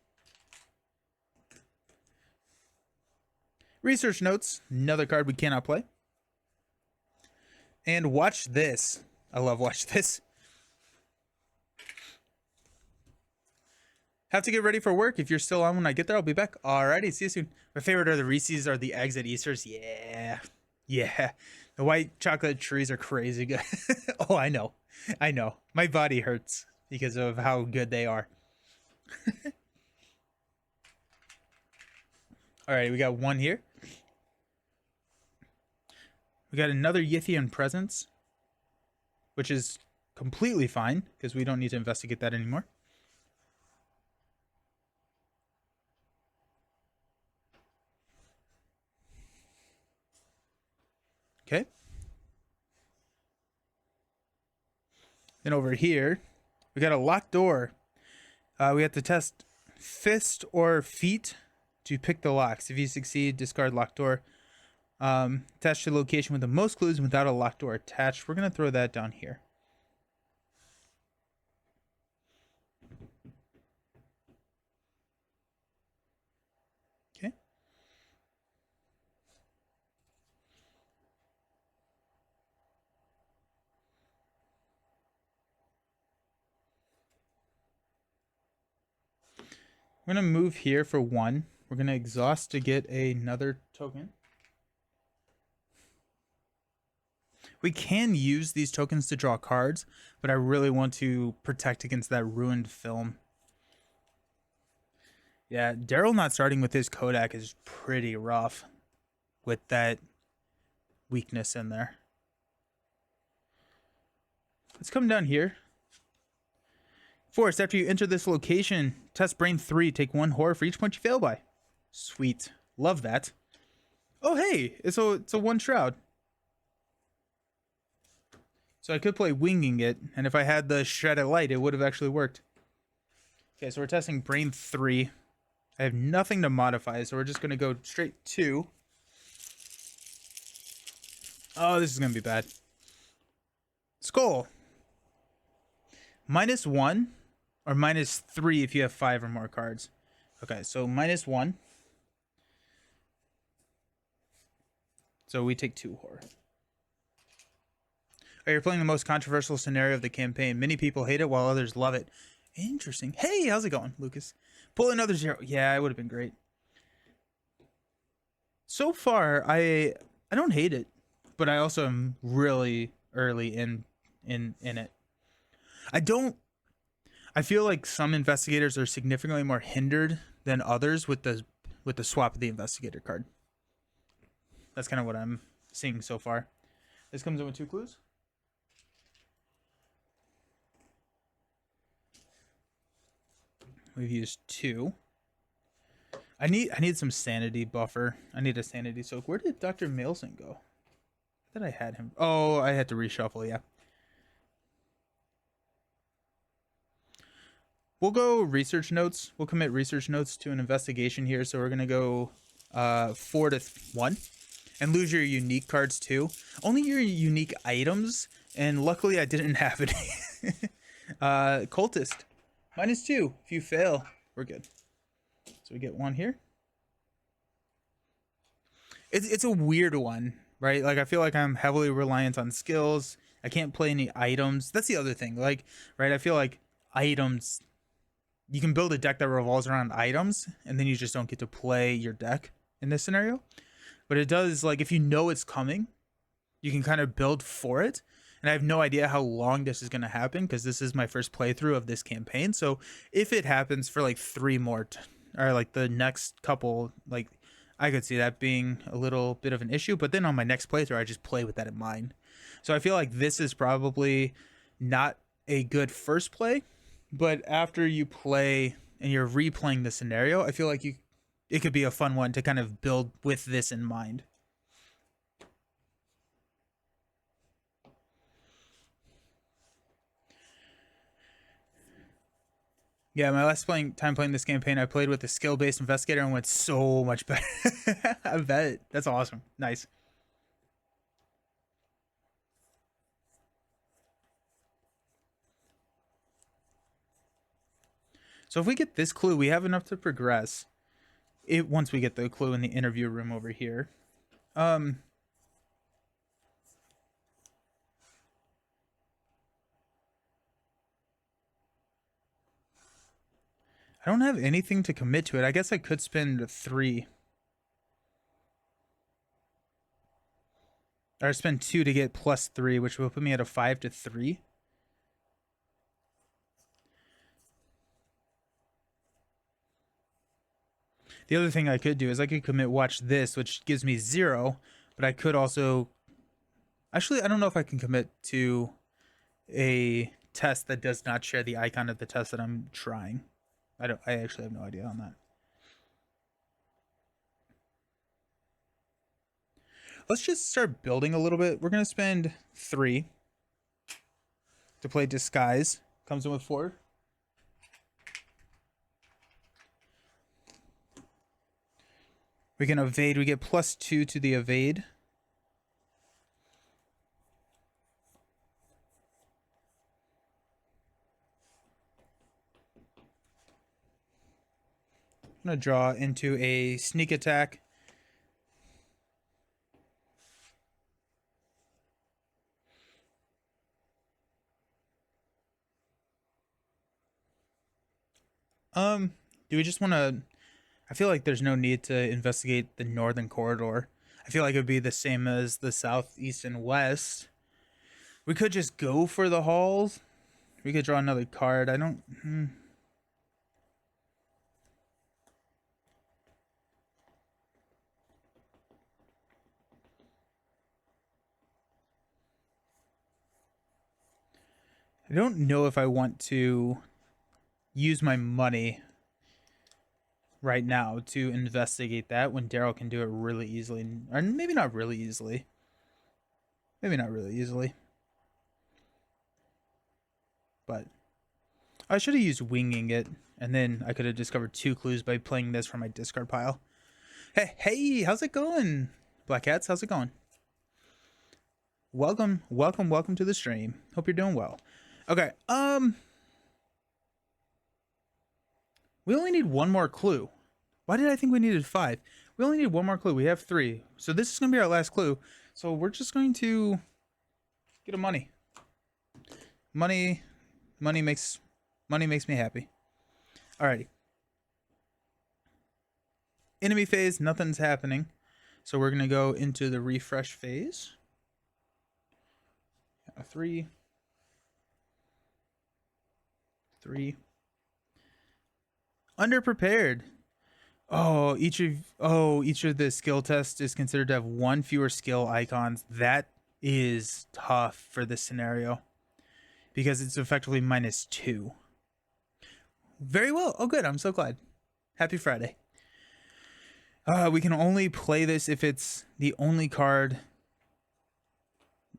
Research notes. Another card we cannot play. And watch this. I love watch this. Have to get ready for work. If you're still on when I get there, I'll be back. Alrighty, see you soon. My favorite are the Reese's or the eggs at Easter's. Yeah. Yeah. The white chocolate trees are crazy good. Oh, I know. I know. My body hurts because of how good they are. Alright, we got one here. We got another Yithian presence, which is completely fine because we don't need to investigate that anymore. Okay. Then over here, we got a locked door. We have to test fist or feet to pick the locks. If you succeed, discard locked door. Attached to the location with the most clues without a locked door attached. We're going to throw that down here. Okay. We're going to move here for 1. We're going to exhaust to get another token. We can use these tokens to draw cards, but I really want to protect against that ruined film. Yeah, Daryl not starting with his Kodak is pretty rough with that weakness in there. Let's come down here. Forrest, after you enter this location, test brain 3. Take 1 horror for each point you fail by. Sweet. Love that. Oh, hey, it's a 1 shroud. So I could play winging it, and if I had the shred of light, it would have actually worked. Okay, so we're testing brain 3. I have nothing to modify, so we're just going to go straight to... Oh, this is going to be bad. Skull. -1 or -3 if you have 5 or more cards. Okay, so -1. So we take 2 horror. Oh, you're playing the most controversial scenario of the campaign. Many people hate it while others love it. Interesting. Hey, how's it going, Lucas? Pull another 0. Yeah, it would have been great. So far, I don't hate it, but I also am really early in it. I feel like some investigators are significantly more hindered than others with the swap of the investigator card. That's kind of what I'm seeing so far. This comes in with 2 clues. We've used 2. I need some sanity buffer. I need a sanity soak. Where did Dr. Mailson go? I thought I had him. Oh, I had to reshuffle, yeah. We'll go research notes. We'll commit research notes to an investigation here. So we're going to go 4 to 1. And lose your unique cards too. Only your unique items. And luckily I didn't have any. Cultist. -2. If you fail, we're good. So we get 1 here. It's a weird one, right? Like I feel like I'm heavily reliant on skills. I can't play any items. That's the other thing. Like, right? I feel like items, you can build a deck that revolves around items, and then you just don't get to play your deck in this scenario. But it does, like, if you know it's coming, you can kind of build for it. And I have no idea how long this is going to happen because this is my first playthrough of this campaign. So if it happens for like 3 more, or like the next couple, like I could see that being a little bit of an issue. But then on my next playthrough, I just play with that in mind. So I feel like this is probably not a good first play. But after you play and you're replaying the scenario, I feel like it could be a fun one to kind of build with this in mind. Yeah, my last time playing this campaign, I played with a skill-based investigator and went so much better. I bet. That's awesome. Nice. So if we get this clue, we have enough to progress. Once we get the clue in the interview room over here. I don't have anything to commit to it. I guess I could spend 3. Or spend 2 to get +3, which will put me at a 5 to 3. The other thing I could do is I could commit watch this, which gives me 0, but I could also... Actually, I don't know if I can commit to a test that does not share the icon of the test that I'm trying. I actually have no idea on that. Let's just start building a little bit. We're going to spend 3 to play Disguise. Comes in with 4. We can evade. We get +2 to the evade. I'm going to draw into a sneak attack. Do we just want to... I feel like there's no need to investigate the northern corridor. I feel like it would be the same as the south, east, and west. We could just go for the halls. We could draw another card. I don't... I don't know if I want to use my money right now to investigate that when Daryl can do it really easily. Or maybe not really easily. Maybe not really easily. But I should have used winging it, and then I could have discovered 2 clues by playing this from my discard pile. Hey, how's it going? Black Cats, how's it going? Welcome to the stream. Hope you're doing well. Okay, we only need 1 more clue. Why did I think we needed 5? We only need 1 more clue. We have 3. So this is going to be our last clue. So we're just going to get a money. Money makes me happy. Alrighty. Enemy phase, nothing's happening. So we're going to go into the refresh phase. 3. Underprepared. Each of the skill tests is considered to have 1 fewer skill icons. That is tough for this scenario because it's effectively -2. Very well. Oh, good. I'm so glad. Happy Friday. We can only play this if it's the only card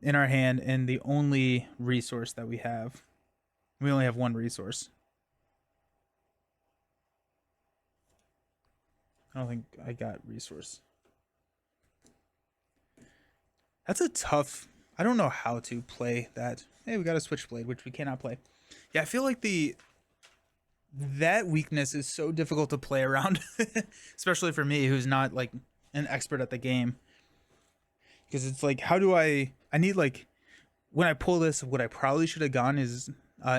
in our hand and the only resource that we have. We only have 1 resource. I don't think I got resource. That's a tough... I don't know how to play that. Hey, we got a switchblade, which we cannot play. Yeah, I feel like that weakness is so difficult to play around. Especially for me, who's not, like, an expert at the game. Because it's like, how do I need, like... When I pull this, what I probably should have gone is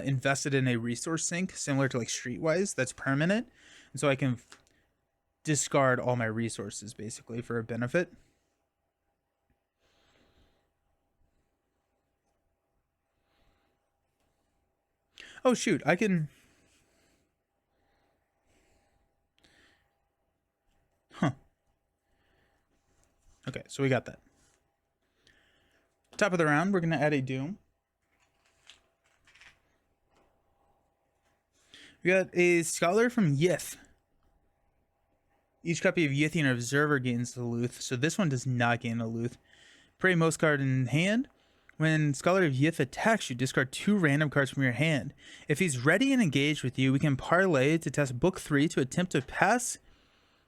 invested in a resource sink, similar to, like, Streetwise, that's permanent. And so I can... discard all my resources basically for a benefit. Oh shoot, I can... Okay, so we got that. Top of the round, we're going to add a Doom. We got a Scholar from Yith. Each copy of Yithian Observer gains the Luth, so this one does not gain a Luth. Pray most card in hand. When Scholar of Yith attacks you, discard 2 random cards from your hand. If he's ready and engaged with you, we can parlay to test Book 3 to attempt to pass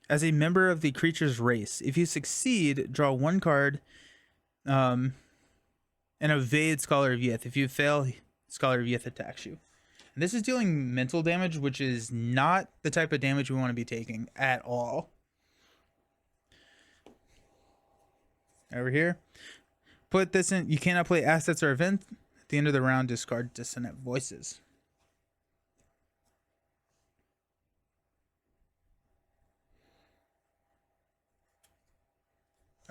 as a member of the creature's race. If you succeed, draw 1 card and evade Scholar of Yith. If you fail, Scholar of Yith attacks you. And this is dealing mental damage, which is not the type of damage we want to be taking at all. Over here. Put this in. You cannot play assets or events. At the end of the round, discard Dissonant Voices.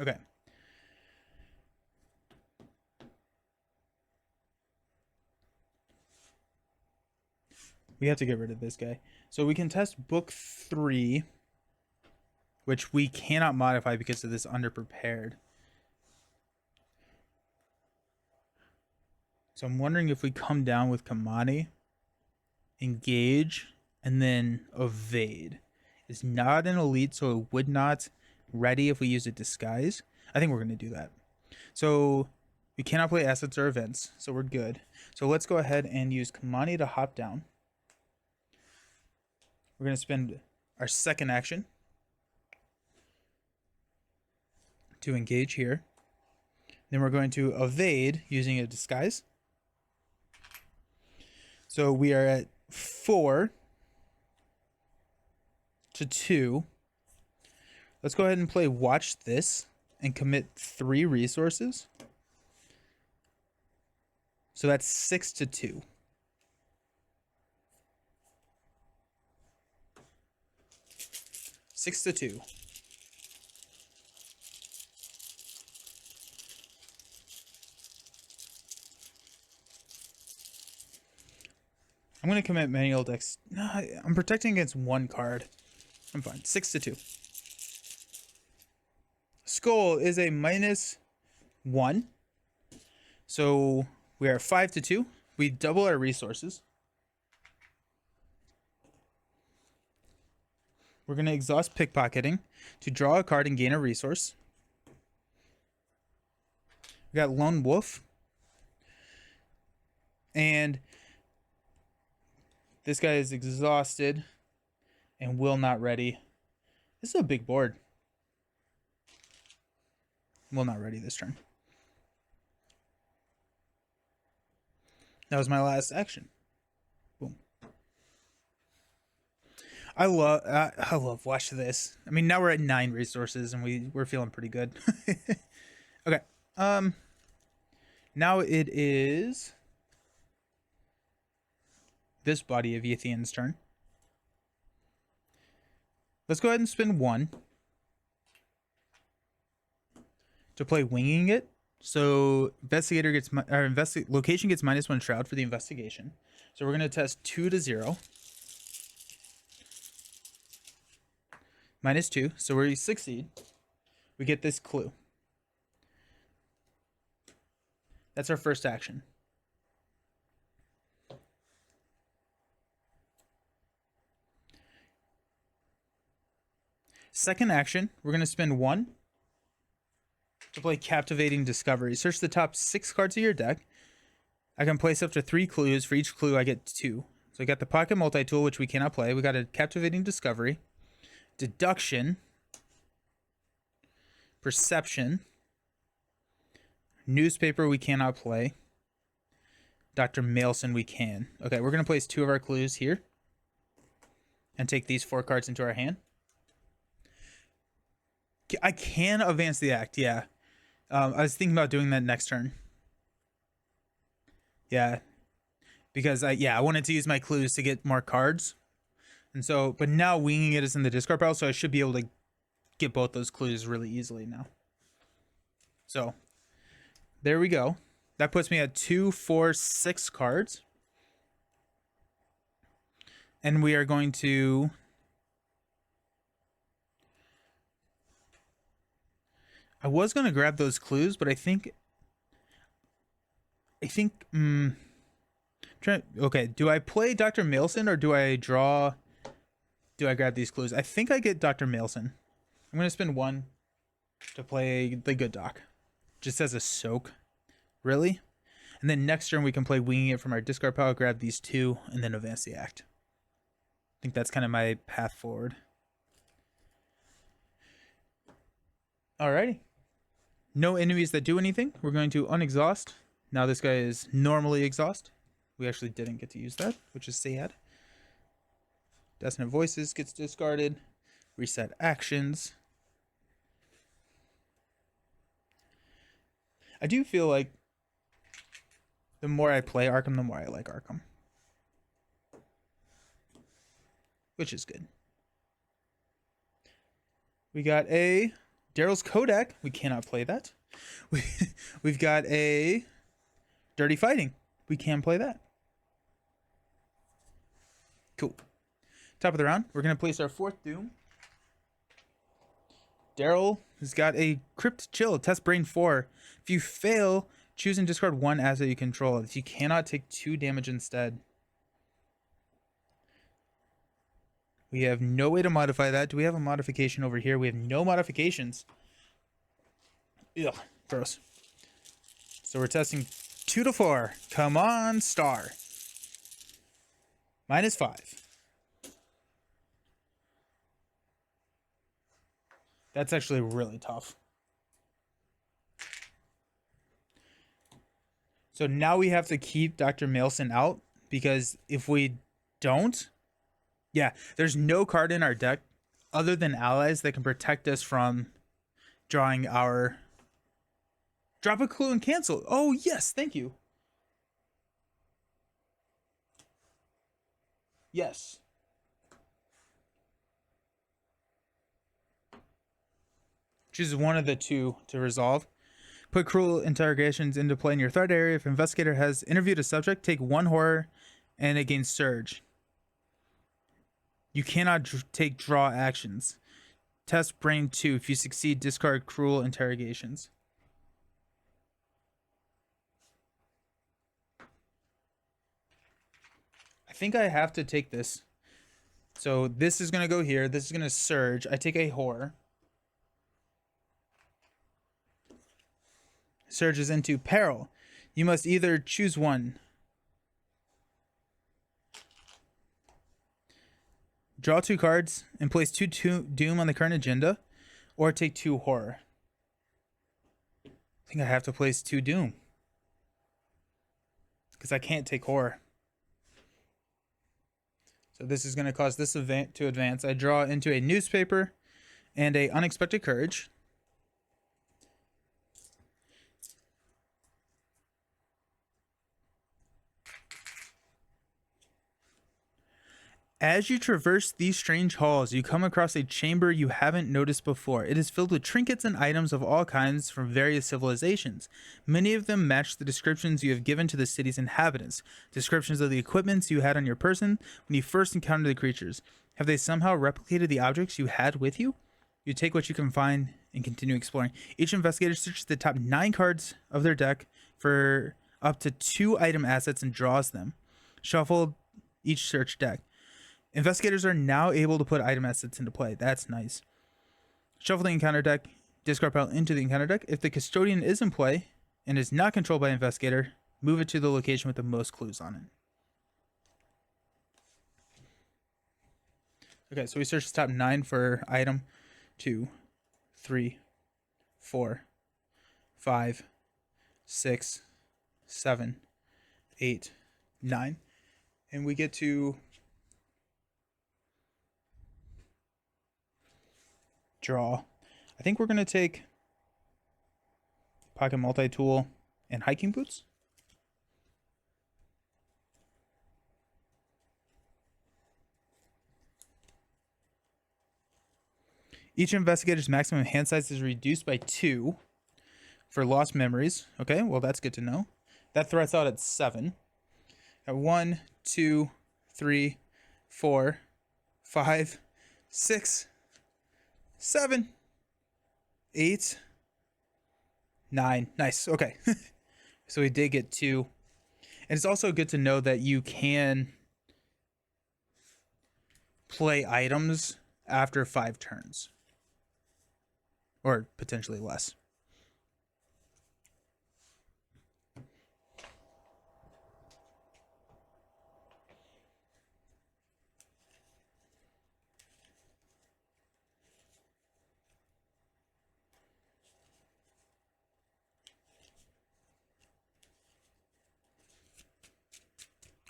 Okay. We have to get rid of this guy. So we can test Book 3, which we cannot modify because of this underprepared. So I'm wondering if we come down with Kamani, engage, and then evade. It's not an elite, so it would not ready if we use a disguise. I think we're going to do that. So we cannot play assets or events, so we're good. So let's go ahead and use Kamani to hop down. We're going to spend our second action to engage here. Then we're going to evade using a disguise. So we are at 4 to 2. Let's go ahead and play Watch This and commit 3 resources. So that's 6 to 2. Six to 2. I'm going to commit manual dex. No, I'm protecting against 1 card. I'm fine. 6 to 2. Skull is a -1. So we are 5 to 2. We double our resources. we're going to exhaust pickpocketing to draw a card and gain a resource. We got Lone Wolf. And this guy is exhausted and will not ready. This is a big board. Will not ready this turn. That was my last action. Boom. I love watch this. I mean, now we're at 9 resources and we're feeling pretty good. Okay. Now it is this body of Ethian's turn. Let's go ahead and spin 1 to play Winging It. So investigator gets location gets -1 shroud for the investigation. So we're gonna test 2 to 0. -2. So we succeed. We get this clue. That's our first action. Second action, we're gonna spend 1 to play Captivating Discovery. Search the top 6 cards of your deck. I can place up to 3 clues. For each clue, I get 2. So I got the Pocket Multi-Tool, which we cannot play. We got a Captivating Discovery, Deduction, Perception, Newspaper we cannot play, Dr. Mailson we can. Okay, we're going to place 2 of our clues here and take these 4 cards into our hand. I can advance the act, yeah. I was thinking about doing that next turn. Yeah, because I wanted to use my clues to get more cards. And so, but now Winging It is in the discard pile, so I should be able to get both those clues really easily now. So, there we go. That puts me at 2, 4, 6 cards. And we are going to... I was going to grab those clues, but I think... Okay, do I play Dr. Mailson or do I draw... Do I grab these clues? I think I get Dr. Mailson. I'm going to spend 1 to play the Good Doc. Just as a soak. Really? And then next turn we can play Winging It from our discard pile, grab these 2, and then advance the act. I think that's kind of my path forward. Alrighty. No enemies that do anything. We're going to unexhaust. Now this guy is normally exhaust. We actually didn't get to use that, which is sad. Dissonant Voices gets discarded. Reset actions. I do feel like the more I play Arkham, the more I like Arkham. Which is good. We got a Daryl's Kodak. We cannot play that. We've got a Dirty Fighting. We can play that. Cool. Top of the round, we're going to place our 4th Doom. Daryl has got a Crypt Chill, Test Brain 4. If you fail, choose and discard 1 asset you control. If you cannot, take 2 damage instead. We have no way to modify that. Do we have a modification over here? We have no modifications. Ugh, gross. So we're testing 2 to 4. Come on, star. -5. That's actually really tough. So now we have to keep Dr. Mailson out, because if we don't, yeah, there's no card in our deck other than allies that can protect us from drawing our... Drop a clue and cancel. Oh, yes, thank you. Yes. Choose one of the 2 to resolve. Put cruel interrogations into play in your threat area. If investigator has interviewed a subject, take 1 horror and it gains surge. You cannot take draw actions. Test brain 2. If you succeed, discard cruel interrogations. I think I have to take this. So this is going to go here. This is going to surge. I take a whore. Surges into peril. You must either choose one. Draw 2 cards and place 2 doom on the current agenda, or take 2 horror. I think I have to place 2 doom because I can't take horror. So this is going to cause this event to advance. I draw into a newspaper and a unexpected courage. As you traverse these strange halls, you come across a chamber you haven't noticed before. It is filled with trinkets and items of all kinds from various civilizations. Many of them match the descriptions you have given to the city's inhabitants. Descriptions of the equipments you had on your person when you first encountered the creatures. Have they somehow replicated the objects you had with you? You take what you can find and continue exploring. Each investigator searches the top 9 cards of their deck for up to 2 item assets and draws them. Shuffle each search deck. Investigators are now able to put item assets into play. That's nice. Shuffle the encounter deck. Discard pile into the encounter deck. If the custodian is in play and is not controlled by investigator, move it to the location with the most clues on it. Okay, so we search the top 9 for item 2, 3, 4, 5, 6, 7, 8, 9. And we get to draw. I think we're going to take pocket multi-tool and hiking boots. Each investigator's maximum hand size is reduced by 2 for lost memories. Okay, well, that's good to know. That threats out at 7. At 1, 2, 3, 4, 5, 6, 7, 8, 9. Nice. Okay. So we did get 2. And it's also good to know that you can play items after 5 turns. Or potentially less.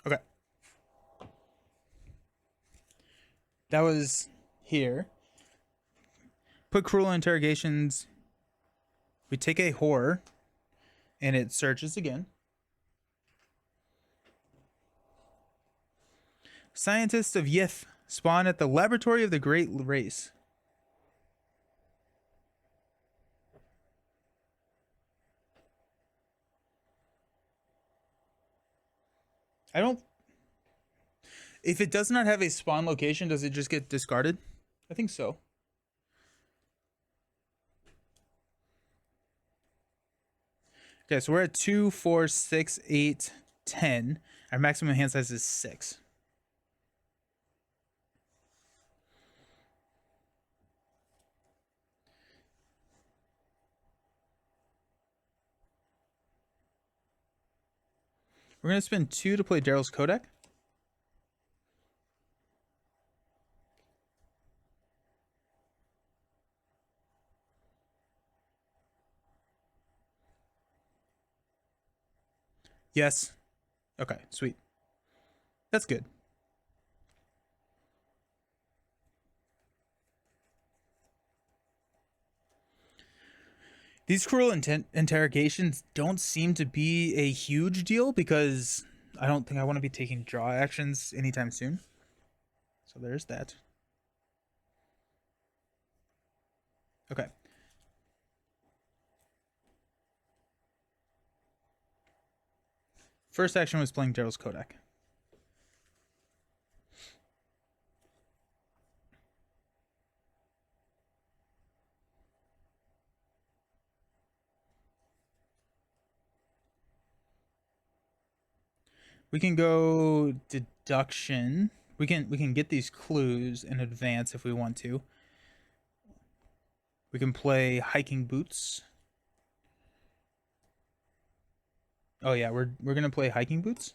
Okay. That was here. Put cruel interrogations. We take a horror, and it searches again. Scientists of Yith spawn at the laboratory of the Great Race. I don't... If it does not have a spawn location, does it just get discarded? I think so. Okay, so we're at 2, 4, 6, 8, 10. Our maximum hand size is 6. We're going to spend 2 to play Daryl's Kodak. Yes. Okay, sweet. That's good. These cruel interrogations don't seem to be a huge deal because I don't think I want to be taking draw actions anytime soon. So there's that. Okay. First action was playing Daryl's Kodak. We can go deduction. We can get these clues in advance if we want to. We can play hiking boots. Oh yeah, we're gonna play hiking boots.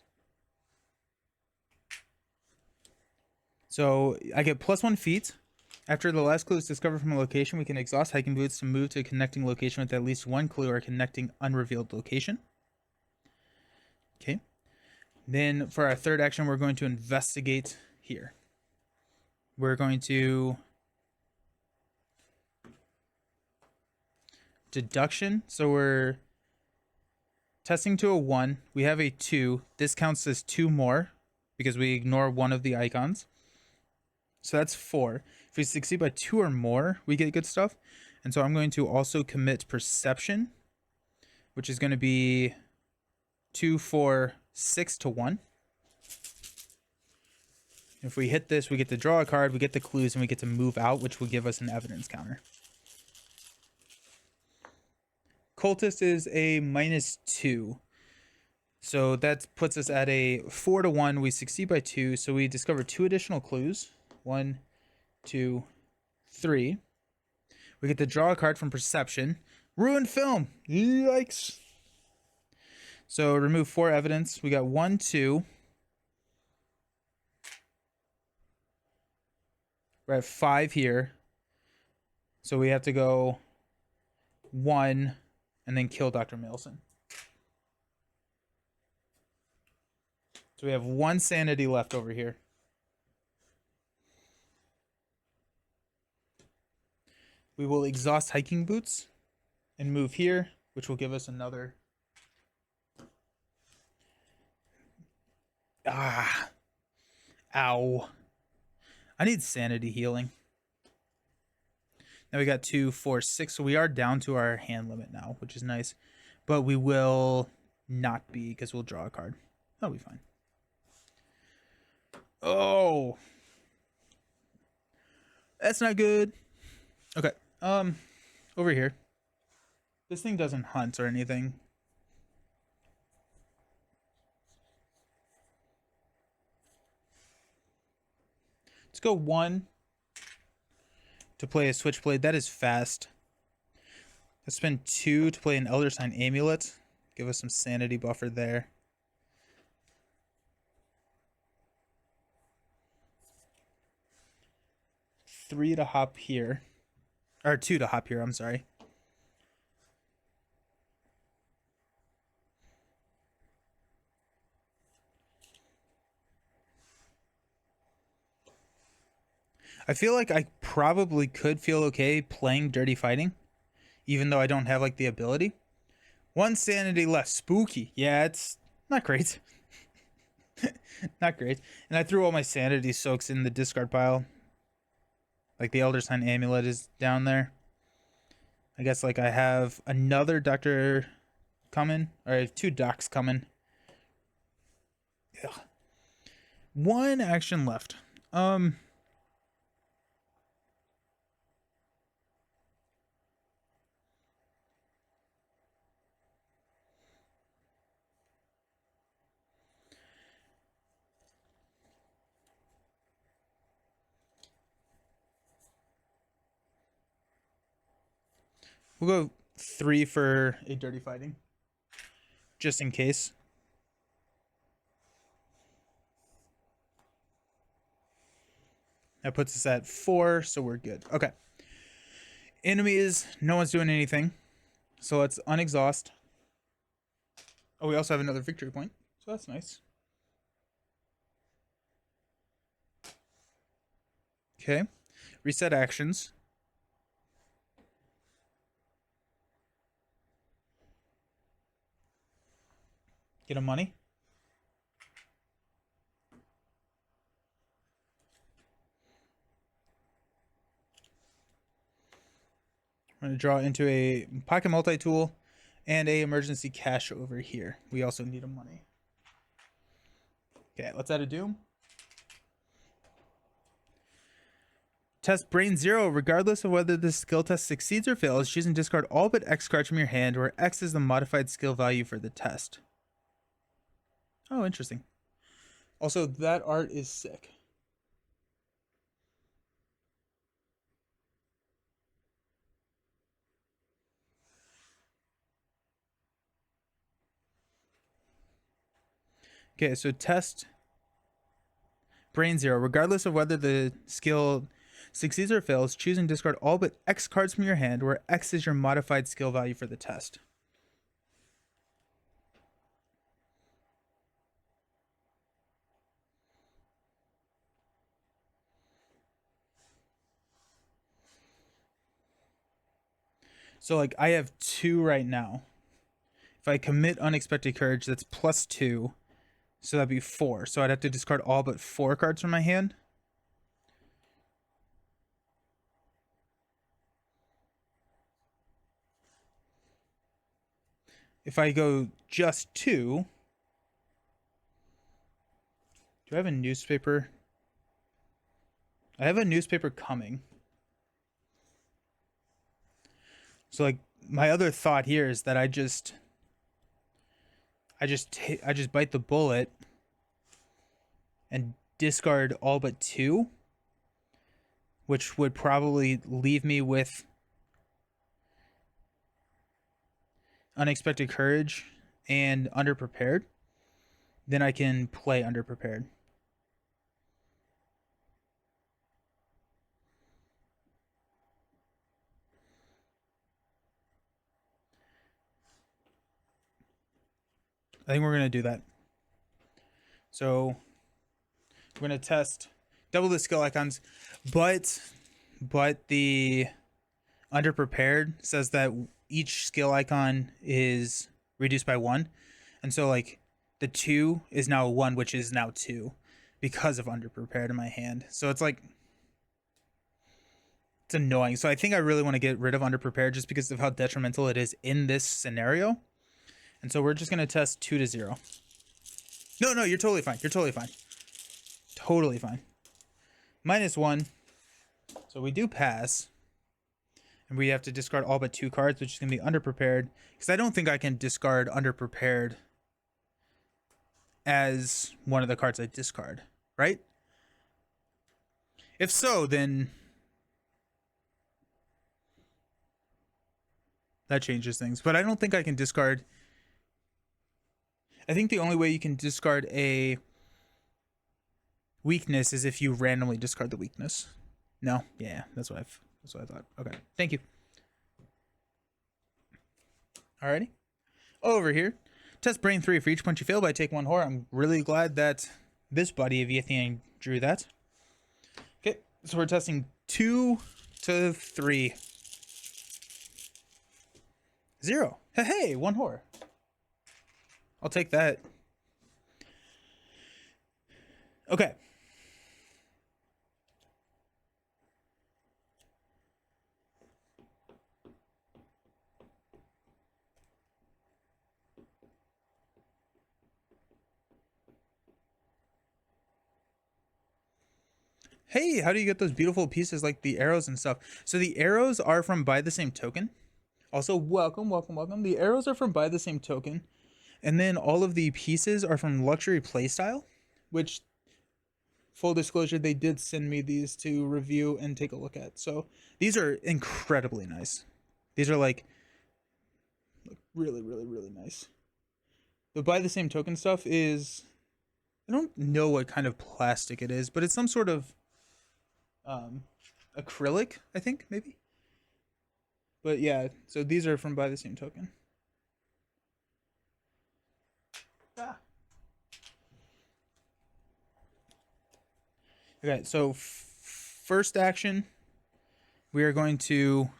So I get +1 feet. After the last clue is discovered from a location, we can exhaust hiking boots to move to a connecting location with at least one clue or a connecting unrevealed location. Okay. Then for our third action, we're going to investigate here. We're going to deduction. So we're testing to a 1. We have a 2. This counts as 2 more because we ignore one of the icons. So that's 4. If we succeed by 2 or more, we get good stuff. And so I'm going to also commit perception, which is going to be 2, 4, 6 to 1. If we hit this, we get to draw a card, we get the clues, and we get to move out, which will give us an evidence counter. Cultist is a -2. So that puts us at a 4 to 1. We succeed by 2, so we discover 2 additional clues. 1, 2, 3. We get to draw a card from perception. Ruined film. Yikes. So remove 4 evidence. We got 1, 2. We're at 5 here. So we have to go 1 and then kill Dr. Milson. So we have 1 sanity left over here. We will exhaust hiking boots and move here, which will give us another. Ah. Ow. I need sanity healing. Now we got 2, 4, 6. So we are down to our hand limit now, which is nice. But we will not be because we'll draw a card. That'll be fine. Oh. That's not good. Okay. Over here. This thing doesn't hunt or anything. Let's go 1 to play a switchblade. That is fast. Let's spend 2 to play an Elder Sign Amulet. Give us some sanity buffer there. Three to hop here. Or 2 to hop here, I'm sorry. I feel like I probably could feel okay playing Dirty Fighting, even though I don't have like the ability. 1 sanity left. Spooky. Yeah, it's not great. Not great. And I threw all my sanity soaks in the discard pile. Like the Elder Sign Amulet is down there. I guess like I have another doctor coming. Or I have 2 docs coming. Ugh. 1 action left. We'll go 3 for a Dirty Fighting. Just in case. That puts us at 4, so we're good. Okay. Enemies, no one's doing anything. So let's unexhaust. Oh, we also have another victory point. So that's nice. Okay. Reset actions. Get a money. I'm going to draw into a pocket multi-tool and a emergency cash over here. We also need a money. Okay, let's add a doom. Test Brain 0. Regardless of whether the skill test succeeds or fails, choose and discard all but X cards from your hand, where X is the modified skill value for the test. Oh, interesting. Also, that art is sick. Okay, so test brain 0. Regardless of whether the skill succeeds or fails, choose and discard all but X cards from your hand, where X is your modified skill value for the test. So like I have 2 right now. If I commit unexpected courage, that's +2. So that'd be 4. So I'd have to discard all but 4 cards from my hand. If I go just 2, do I have a newspaper? I have a newspaper coming. So like my other thought here is that I just bite the bullet and discard all but 2, which would probably leave me with unexpected courage and underprepared. Then I can play underprepared. I think we're going to do that. So we're going to test double the skill icons, but the underprepared says that each skill icon is reduced by 1. And so like the 2 is now 1, which is now 2 because of underprepared in my hand. So it's like, it's annoying. So I think I really want to get rid of underprepared just because of how detrimental it is in this scenario. And so we're just going to test 2 to 0. No, you're totally fine. You're totally fine. Totally fine. -1. So we do pass. And we have to discard all but 2 cards, which is going to be underprepared. Because I don't think I can discard underprepared as one of the cards I discard. Right? If so, then that changes things. But I don't think I can discard... I think the only way you can discard a weakness is if you randomly discard the weakness. No? Yeah, that's what I thought. Okay, thank you. Alrighty. Over here. Test brain 3. For each punch you fail by take 1 horror. I'm really glad that this buddy of Ethan drew that. Okay, so we're testing 2 to 3. 0. Hey, 1 horror. I'll take that. Okay. Hey, how do you get those beautiful pieces like the arrows and stuff? So the arrows are from Buy the Same Token. Also, welcome. The arrows are from Buy the Same Token. And then all of the pieces are from Luxury Playstyle, which, full disclosure, they did send me these to review and take a look at. So these are incredibly nice. These are like really, really, really nice. The Buy the Same Token stuff is, I don't know what kind of plastic it is, but it's some sort of acrylic, I think, maybe. But yeah, so these are from Buy the Same Token. Okay, so first action, we are going to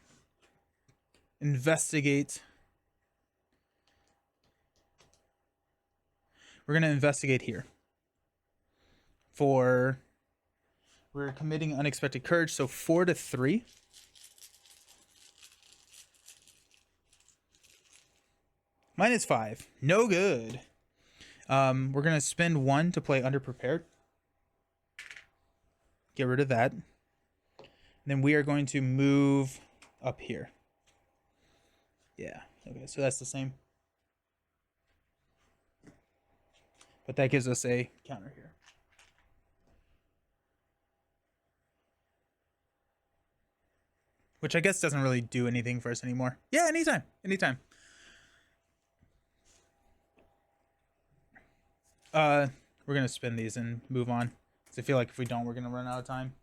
investigate. We're going to investigate here. We're committing unexpected courage, so 4 to 3. -5, no good. We're going to spend 1 to play underprepared. Get rid of that. And then we are going to move up here. Yeah, okay, so that's the same. But that gives us a counter here. Which I guess doesn't really do anything for us anymore. Yeah, anytime. Uh, we're gonna spin these and move on. 'Cause I feel like if we don't, we're gonna run out of time.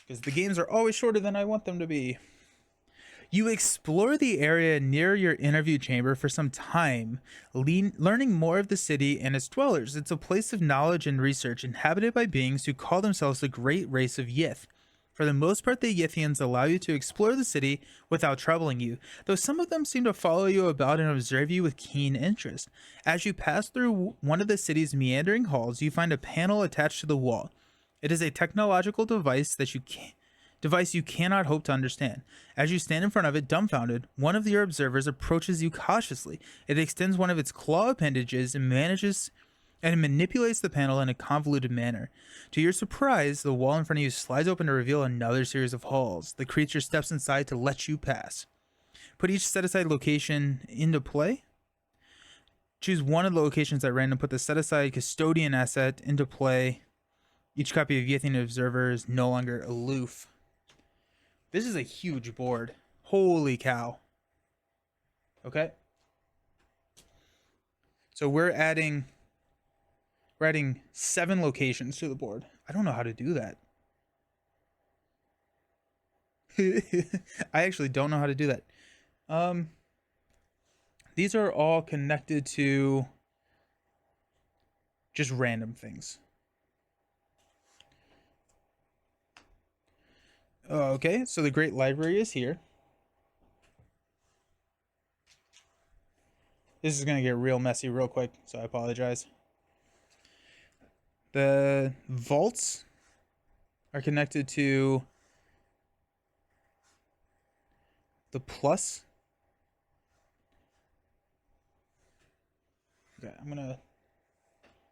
Because the games are always shorter than I want them to be. You explore the area near your interview chamber for some time, learning more of the city and its dwellers. It's a place of knowledge and research inhabited by beings who call themselves the great race of Yith. For the most part, the Yithians allow you to explore the city without troubling you, though some of them seem to follow you about and observe you with keen interest. As you pass through one of the city's meandering halls, you find a panel attached to the wall. It is a technological device you cannot hope to understand. As you stand in front of it, dumbfounded, one of your observers approaches you cautiously. It extends one of its claw appendages and manipulates the panel in a convoluted manner. To your surprise, the wall in front of you slides open to reveal another series of halls. The creature steps inside to let you pass. Put each set-aside location into play. Choose one of the locations at random. Put the set-aside custodian asset into play. Each copy of Yithian Observer is no longer aloof. This is a huge board. Holy cow. Okay. So we're adding 7 locations to the board. I don't know how to do that. I actually don't know how to do that. These are all connected to just random things. Okay, so the Great Library is here. This is going to get real messy real quick, so I apologize. The vaults are connected to the plus. Okay, I'm going to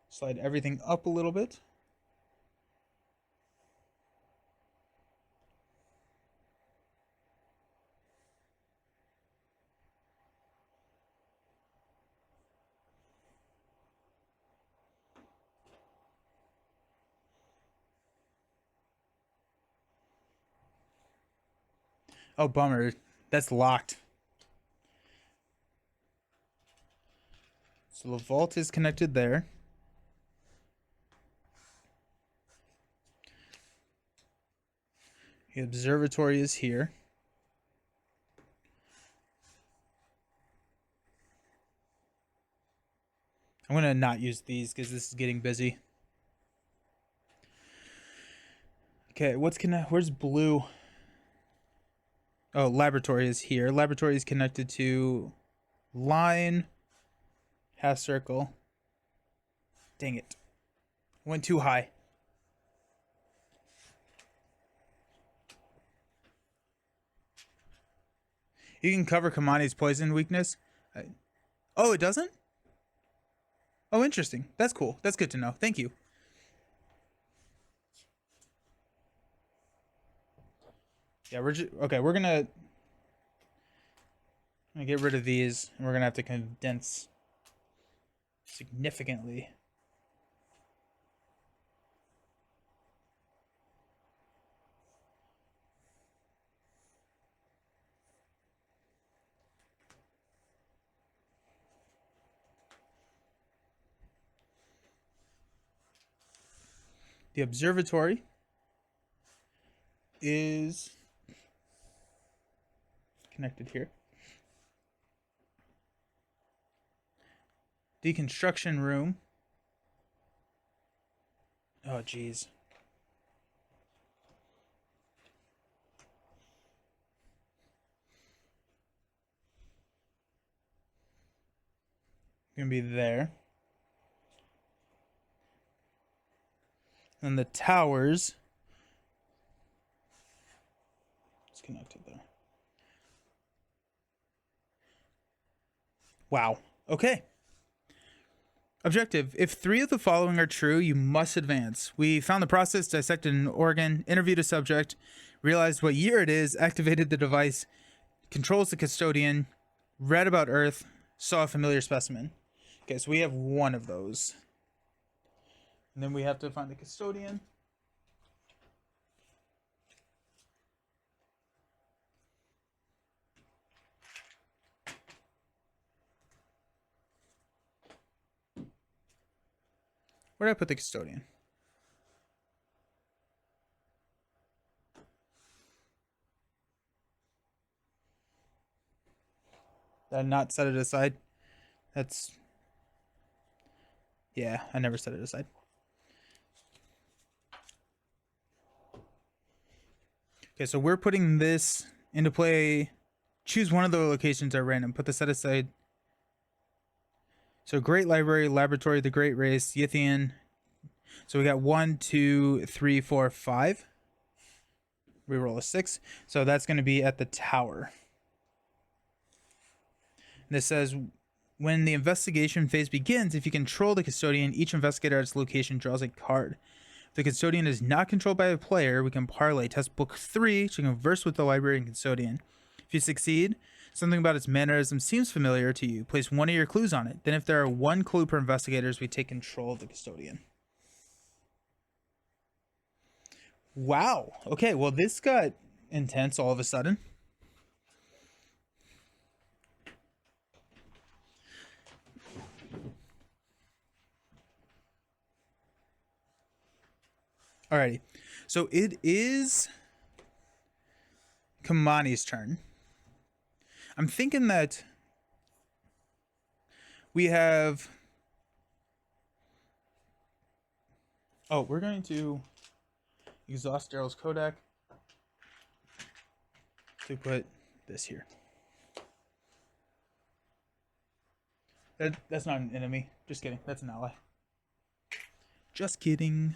slide everything up a little bit. Oh, bummer. That's locked. So the vault is connected there. The observatory is here. I'm going to not use these because this is getting busy. Okay, where's blue? Oh, laboratory is here. Laboratory is connected to line, half circle. Dang it. Went too high. You can cover Kamani's poison weakness. Oh, it doesn't? Oh, interesting. That's cool. That's good to know. Thank you. Yeah, we're gonna get rid of these, and we're gonna have to condense significantly. The observatory is connected here. Deconstruction room. Oh, geez. Gonna be there. And the towers. It's connected there. Wow. Okay. Objective. If 3 of the following are true, you must advance. We found the process, dissected an organ, interviewed a subject, realized what year it is, activated the device, controls the custodian, read about Earth, saw a familiar specimen. Okay, so we have one of those. And then we have to find the custodian. Where did I put the custodian? Did I not set it aside? That's... Yeah, I never set it aside. Okay, so we're putting this into play. Choose one of the locations at random. Put the set aside. So Great Library, Laboratory, the Great Race, Yithian. So we got 1, 2, 3, 4, 5. We roll a 6. So that's going to be at the tower. And this says, when the investigation phase begins, if you control the custodian, each investigator at its location draws a card. If the custodian is not controlled by a player, we can parlay test book 3 to converse with the library and custodian. If you succeed, something about its mannerism seems familiar to you. Place one of your clues on it. Then if there are 1 clue per investigators, we take control of the custodian. Wow. Okay, well, this got intense all of a sudden. Alrighty. So it is Kamani's turn. I'm thinking that we have... Oh, we're going to exhaust Daryl's Kodak to put this here. That's not an enemy. Just kidding. That's an ally. Just kidding.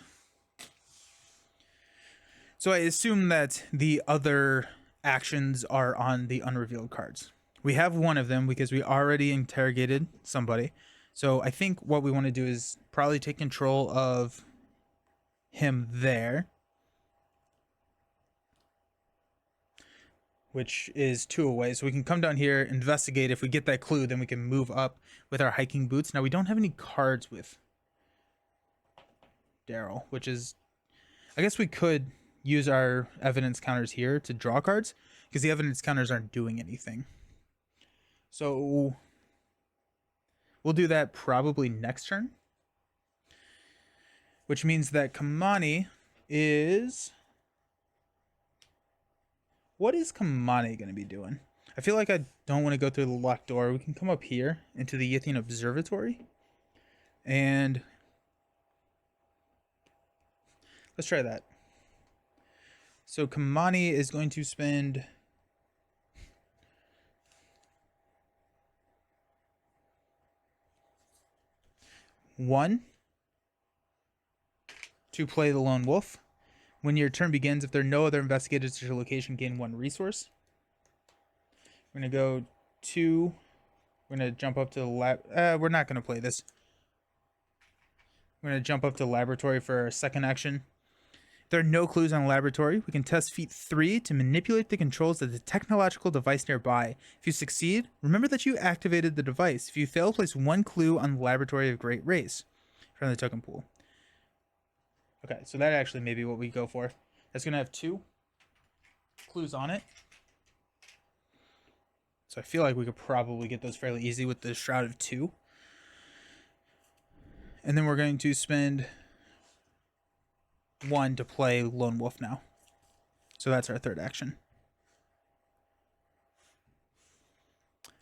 So I assume that the other actions are on the unrevealed cards. We have one of them because we already interrogated somebody. So I think what we want to do is probably take control of him there, which is 2 away. So we can come down here, investigate. If we get that clue, then we can move up with our hiking boots. Now we don't have any cards with Daryl, which is, I guess we could use our evidence counters here to draw cards because the evidence counters aren't doing anything. So we'll do that probably next turn, which means that Kamani is... What is Kamani going to be doing? I feel like I don't want to go through the locked door. We can come up here into the Yithian Observatory. And let's try that. So Kamani is going to spend... one to play the Lone Wolf. When your turn begins, if there are no other investigators at your location, gain 1 resource. We're going to go 2. We're going to jump up to the lab. We're not going to play this. We're going to jump up to the laboratory for our second action. If there are no clues on the laboratory, we can test feat 3 to manipulate the controls of the technological device nearby. If you succeed, remember that you activated the device. If you fail, place 1 clue on the laboratory of Great Race from the token pool. Okay, so that actually may be what we go for. That's going to have 2 clues on it. So I feel like we could probably get those fairly easy with the Shroud of 2. And then we're going to spend 1 to play Lone Wolf now. So that's our third action.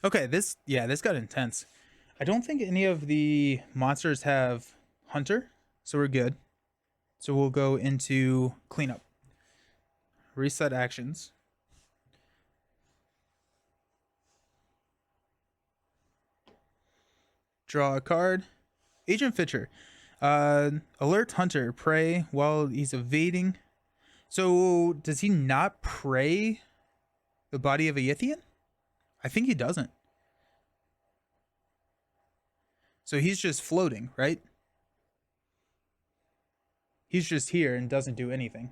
Okay, this got intense. I don't think any of the monsters have Hunter, so we're good. So we'll go into cleanup. Reset actions. Draw a card. Agent Fitcher. Alert Hunter. Prey while he's evading. So does he not prey the body of a Yithian? I think he doesn't. So he's just floating, right? He's just here and doesn't do anything.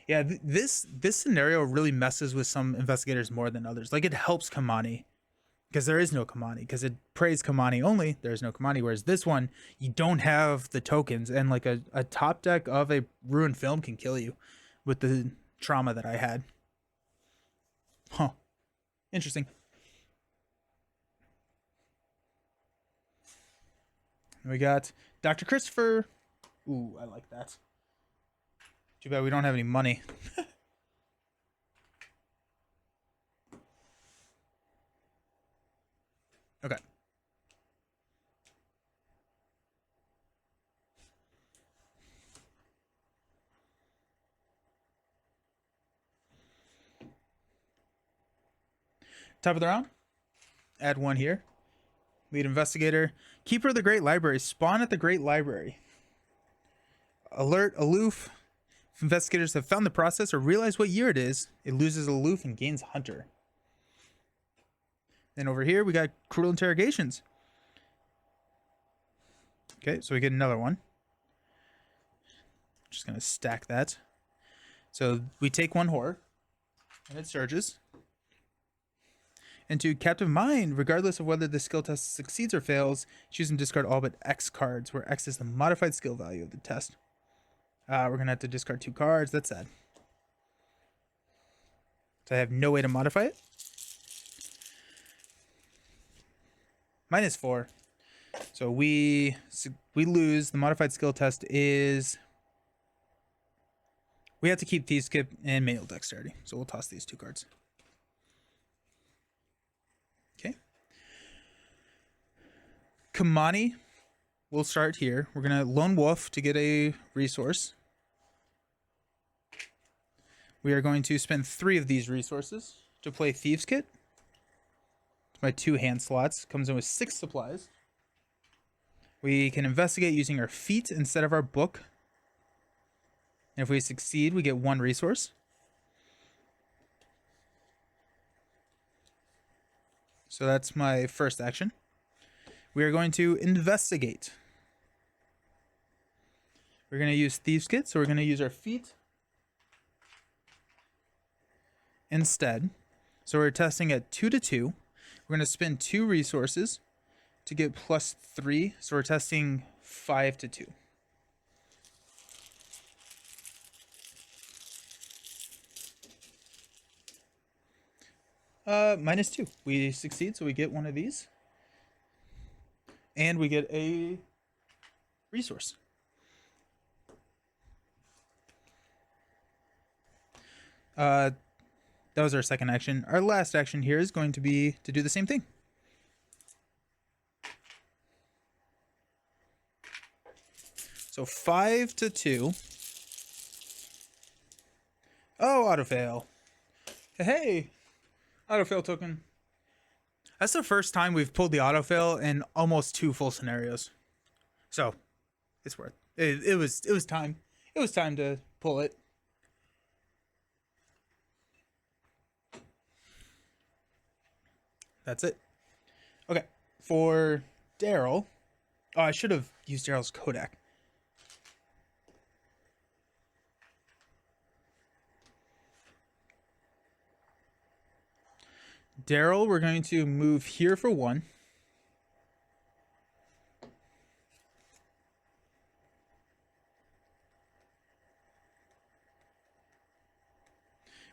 Yeah, this scenario really messes with some investigators more than others. Like, it helps Kamani because there is no Kamani, because it prays Kamani only. There's no Kamani. Whereas this one, you don't have the tokens, and like a top deck of a ruined film can kill you with the trauma that I had. Huh. Interesting. And we got Dr. Christopher. Ooh, I like that. Too bad we don't have any money. Okay. Top of the round. Add one here. Lead investigator. Keeper of the Great Library. Spawn at the Great Library. Alert, aloof. If investigators have found the process or realize what year it is, it loses aloof and gains hunter. Then over here, we got cruel interrogations. Okay, so we get another one. Just going to stack that. So we take one horror, and it surges. Into Captive Mind, regardless of whether the skill test succeeds or fails, choose and discard all but X cards, where X is the modified skill value of the test. We're going to have to discard 2 cards. That's sad. So I have no way to modify it. -4. So we lose. The modified skill test is... We have to keep Thieves' Skip and Manual Dexterity. So we'll toss these 2 cards. Okay. Kamani. We'll start here. We're going to Lone Wolf to get a resource. We are going to spend 3 of these resources to play Thieves' Kit. It's my 2 hand slots. Comes in with 6 supplies. We can investigate using our feet instead of our book. And if we succeed, we get 1 resource. So that's my first action. We are going to investigate. We're going to use Thieves' Kit, so we're going to use our feet instead. So we're testing at 2 to 2. We're going to spend 2 resources to get +3. So we're testing 5 to 2. -2. We succeed, so we get 1 of these. And we get a resource. That was our second action. Our last action here is going to be to do the same thing. So 5 to 2. Oh, autofail. Hey, autofail token. That's the first time we've pulled the autofail in almost 2 full scenarios. So it's worth it. It was time. It was time to pull it. That's it. Okay, for Daryl. Oh, I should have used Daryl's Kodak. Daryl, we're going to move here for 1.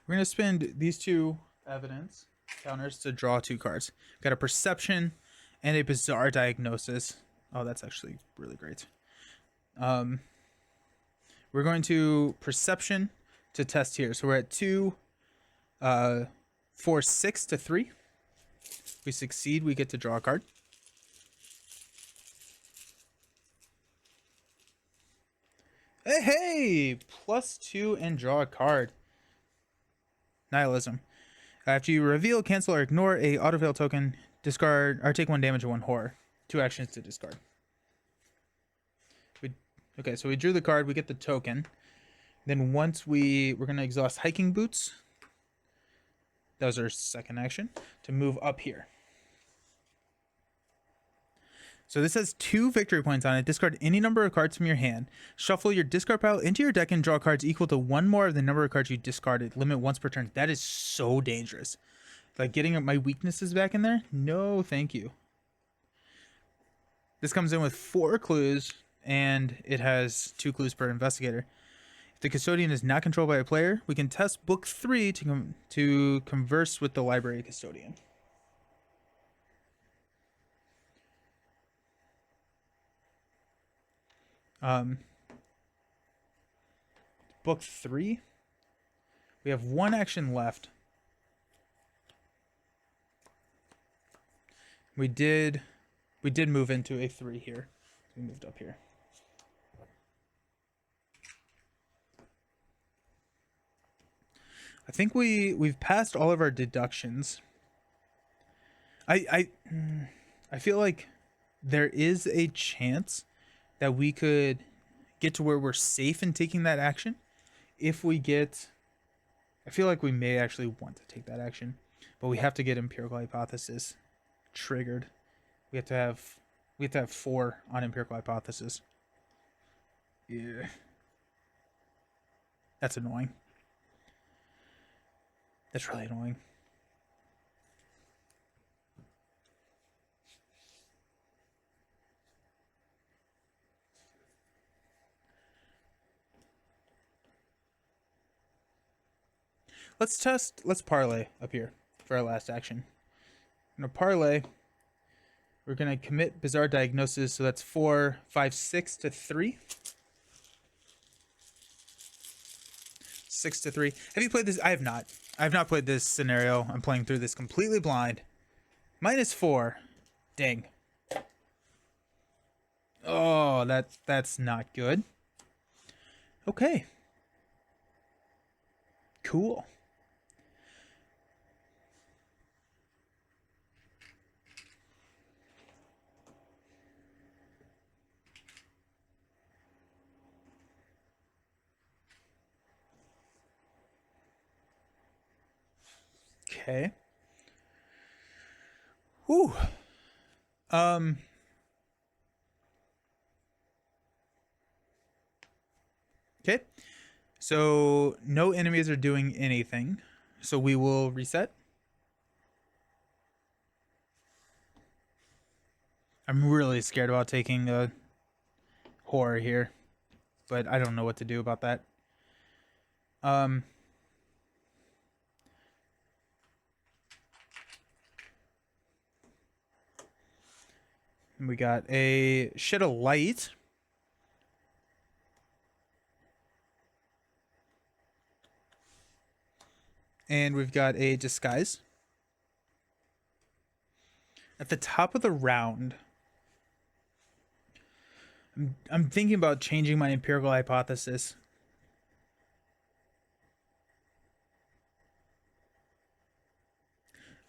We're going to spend these 2 evidence counters to draw 2 cards. Got a Perception and a Bizarre Diagnosis. Oh, that's actually really great. We're going to Perception to test here. So we're at 2, 4, 6 to 3. We succeed, we get to draw a card. Hey! +2 and draw a card. Nihilism. After you reveal, cancel, or ignore a autofail token, discard or take 1 damage and 1 horror. 2 actions to discard. Okay, so we drew the card, we get the token. Then once we're going to exhaust Hiking Boots. That was our second action to move up here. So this has 2 victory points on it. Discard any number of cards from your hand. Shuffle your discard pile into your deck and draw cards equal to 1 more of the number of cards you discarded. Limit once per turn. That is so dangerous. Like getting my weaknesses back in there? No, thank you. This comes in with 4 clues, and it has 2 clues per investigator. If the custodian is not controlled by a player, we can test Book 3 to converse with the library custodian. Um, book 3. We have 1 action left. We did move into a 3 here. We moved up here. I think we've passed all of our deductions. I feel like there is a chance that we could get to where we're safe in taking that action if we get. I feel like we may actually want to take that action, but we have to get empirical hypothesis triggered. We have to have 4 on empirical hypothesis. Yeah, that's annoying. That's really annoying. Let's parlay up here for our last action. I'm gonna parlay. We're gonna commit bizarre diagnosis, so that's 4, 5, 6 to 3. 6 to 3. Have you played this? I have not. I have not played this scenario. I'm playing through this completely blind. -4. Dang. Oh, that's not good. Okay. Cool. Okay. Whew. Okay. So no enemies are doing anything. So we will reset. I'm really scared about taking a horror here, but I don't know what to do about that. We got a shed of light. And we've got a disguise. At the top of the round, I'm thinking about changing my empirical hypothesis.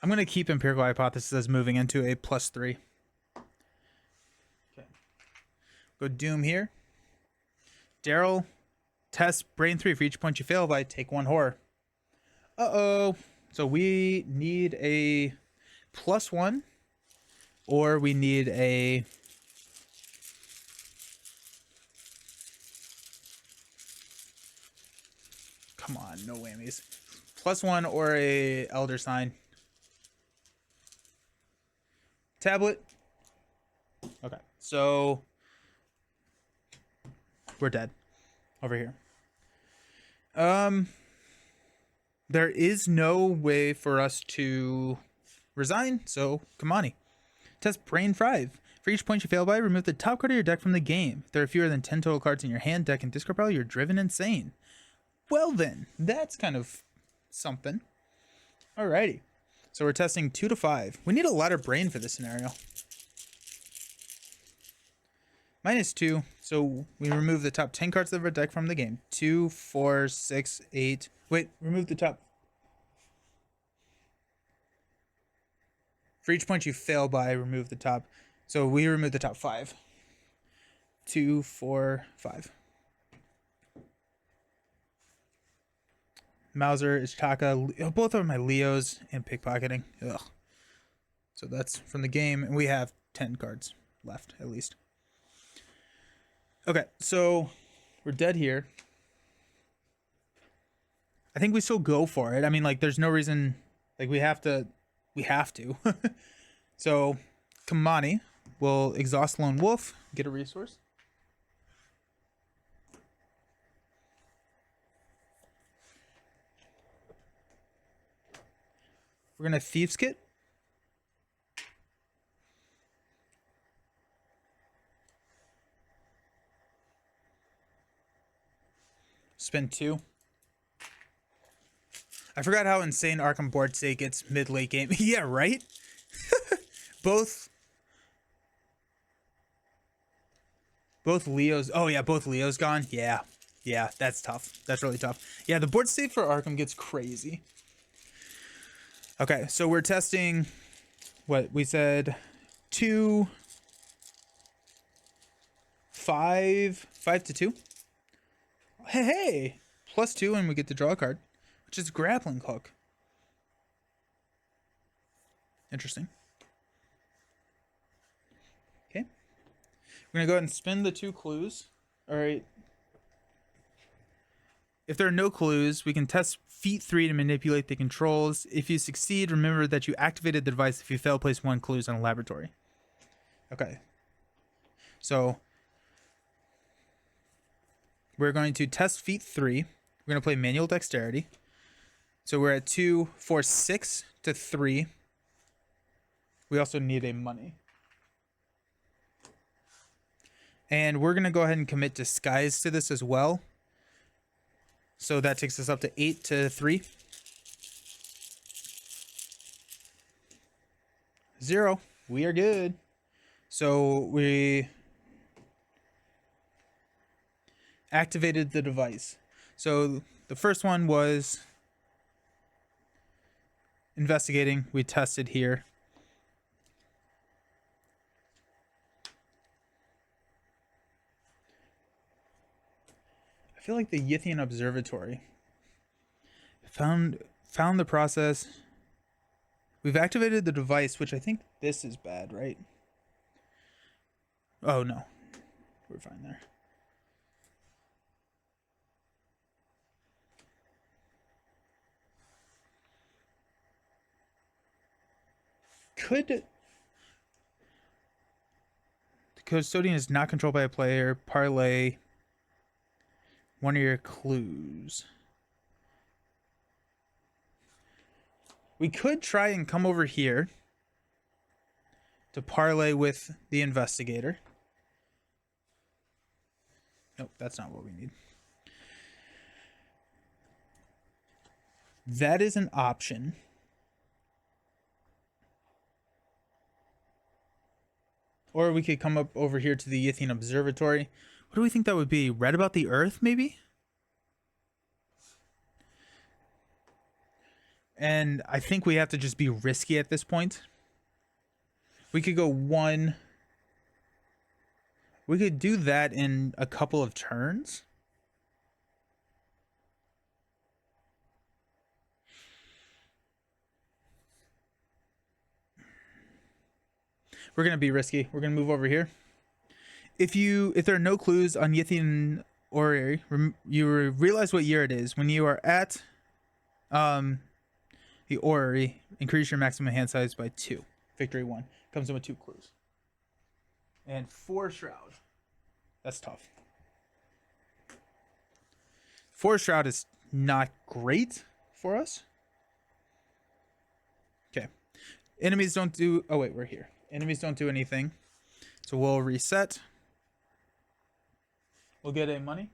I'm going to keep empirical hypothesis as moving into a +3. Okay. Go Doom here. Daryl, test brain 3. For each point you fail by, take 1 horror. Uh-oh. So we need a +1, or we need a come on, no whammies. +1 or a elder sign. Tablet. Okay, so we're dead over here. There is no way for us to resign, so Kamani. Test Brain 5. For each point you fail by, remove the top card of your deck from the game. If there are fewer than 10 total cards in your hand, deck, and discard pile, you're driven insane. Well then, that's kind of something. Alrighty. So we're testing 2 to 5. We need a lot of brain for this scenario. -2. So we remove the top 10 cards of our deck from the game. 2, 4, 6, 8. Wait, remove the top. For each point you fail by, remove the top. So we remove the top 5. 2, 4, 5. Mauser, Ichitaka, both are my Leos, and pickpocketing. Ugh. So that's from the game, and we have 10 cards left, at least. Okay, so we're dead here. I think we still go for it. I mean, like, there's no reason, like, we have to. So, Kamani will exhaust Lone Wolf, get a resource. We're going to Thieves Kit. Spend 2. I forgot how insane Arkham board state gets mid-late game. Yeah, right? Both Leos. Oh, yeah, both Leos gone. Yeah. Yeah, that's tough. That's really tough. Yeah, the board state for Arkham gets crazy. Okay, so we're testing what we said 2, 5 to 2. Hey, +2 and we get to draw a card, which is grappling hook. Interesting. Okay. We're going to go ahead and spin the 2 clues. All right. If there are no clues, we can test feat 3 to manipulate the controls. If you succeed, remember that you activated the device. If you fail, place 1 clues on a laboratory. Okay. So we're going to test feat 3. We're going to play manual dexterity. So we're at 2, 4, 6 to 3. We also need a money. And we're going to go ahead and commit disguise to this as well. So that takes us up to 8 to 3. 0. We are good. So we activated the device. So the first one was investigating. We tested here. I feel like the Yithian Observatory found the process. We've activated the device, which I think this is bad, right? Oh no, we're fine there. The custodian is not controlled by a player. Parlay one of your clues. We could try and come over here to parlay with the investigator. Nope, that's not what we need. That is an option. Or we could come up over here to the Yithian Observatory. What do we think that would be? Read about the Earth, maybe? And I think we have to just be risky at this point. We could go 1. We could do that in a couple of turns. We're going to be risky. We're going to move over here. If there are no clues on Yithian Orrery, you realize what year it is. When you are at the Orrery, increase your maximum hand size by 2. Victory 1. Comes in with 2 clues. And 4 Shroud. That's tough. 4 Shroud is not great for us. Okay. Enemies don't do... Oh, wait, we're here. Enemies don't do anything. So we'll reset. We'll get a money.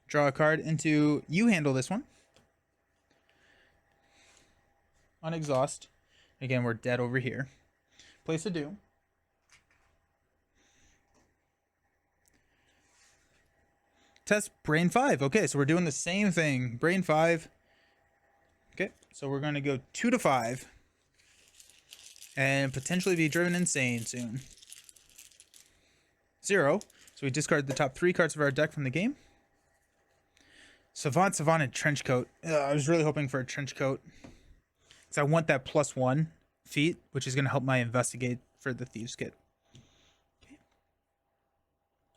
Draw a card into... You handle this one. On exhaust. Again, we're dead over here. Place a doom. Test Brain 5. Okay, so we're doing the same thing. Brain 5. Okay, so we're going to go 2 to 5. And potentially be driven insane soon. 0. So we discard the top 3 cards of our deck from the game. Savant, and Trenchcoat. I was really hoping for a Trenchcoat. Because I want that +1 feat, which is going to help my investigate for the Thieves Kit.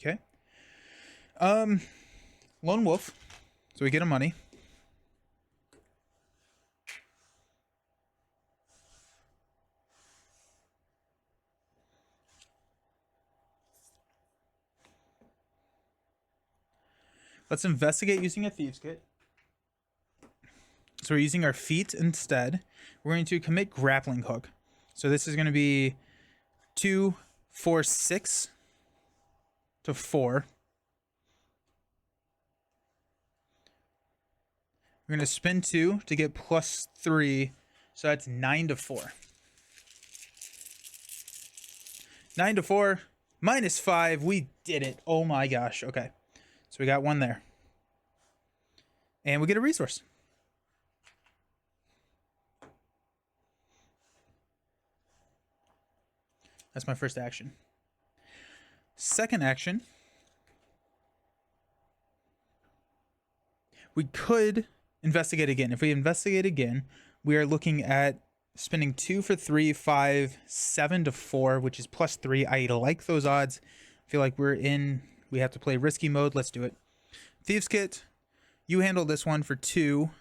Okay. Lone Wolf. So we get a money. Let's investigate using a Thieves Kit. So we're using our feet instead. We're going to commit Grappling Hook. So this is going to be 2, 4, 6 to 4. We're going to spin 2 to get +3. So that's 9 to 4. 9 to 4. -5. We did it. Oh my gosh. Okay. So we got 1 there. And we get a resource. That's my first action. Second action. We could investigate again. If we investigate again, we are looking at spending 2 for 3, 5, 7 to 4, which is +3. I like those odds. I feel like we have to play risky mode. Let's do it. Thieves Kit, you handle this one for 2.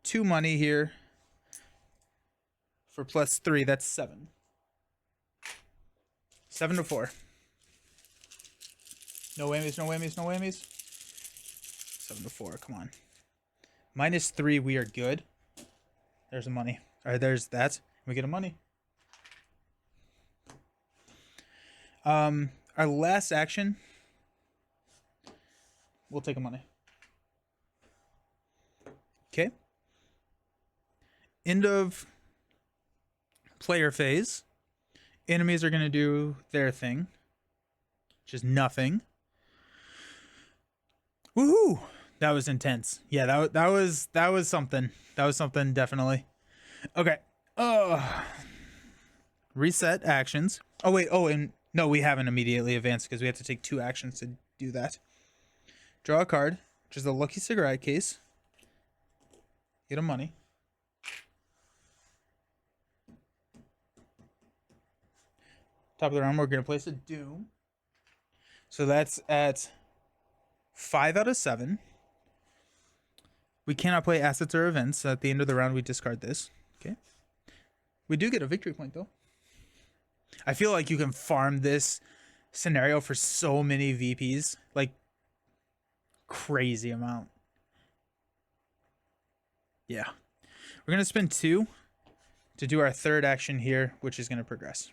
2 money here for +3. That's 7. 7 to 4. No whammies, no whammies, no whammies. 7 to 4, come on. -3, we are good. There's the money. All right, there's that. We get a money. Our last action, we'll take a money. Okay. End of player phase. Enemies are going to do their thing, which is nothing. Woohoo! That was intense. Yeah, that was something. That was something, definitely. Okay. Reset actions. Oh wait. Oh, and no, we haven't immediately advanced because we have to take 2 actions to do that. Draw a card, which is the lucky cigarette case. Get a money. Top of the round, we're gonna place a doom. So that's at 5 out of 7. We cannot play assets or events. So at the end of the round, we discard this. Okay. We do get a victory point, though. I feel like you can farm this scenario for so many VPs. Like, crazy amount. Yeah. We're going to spend 2 to do our third action here, which is going to progress.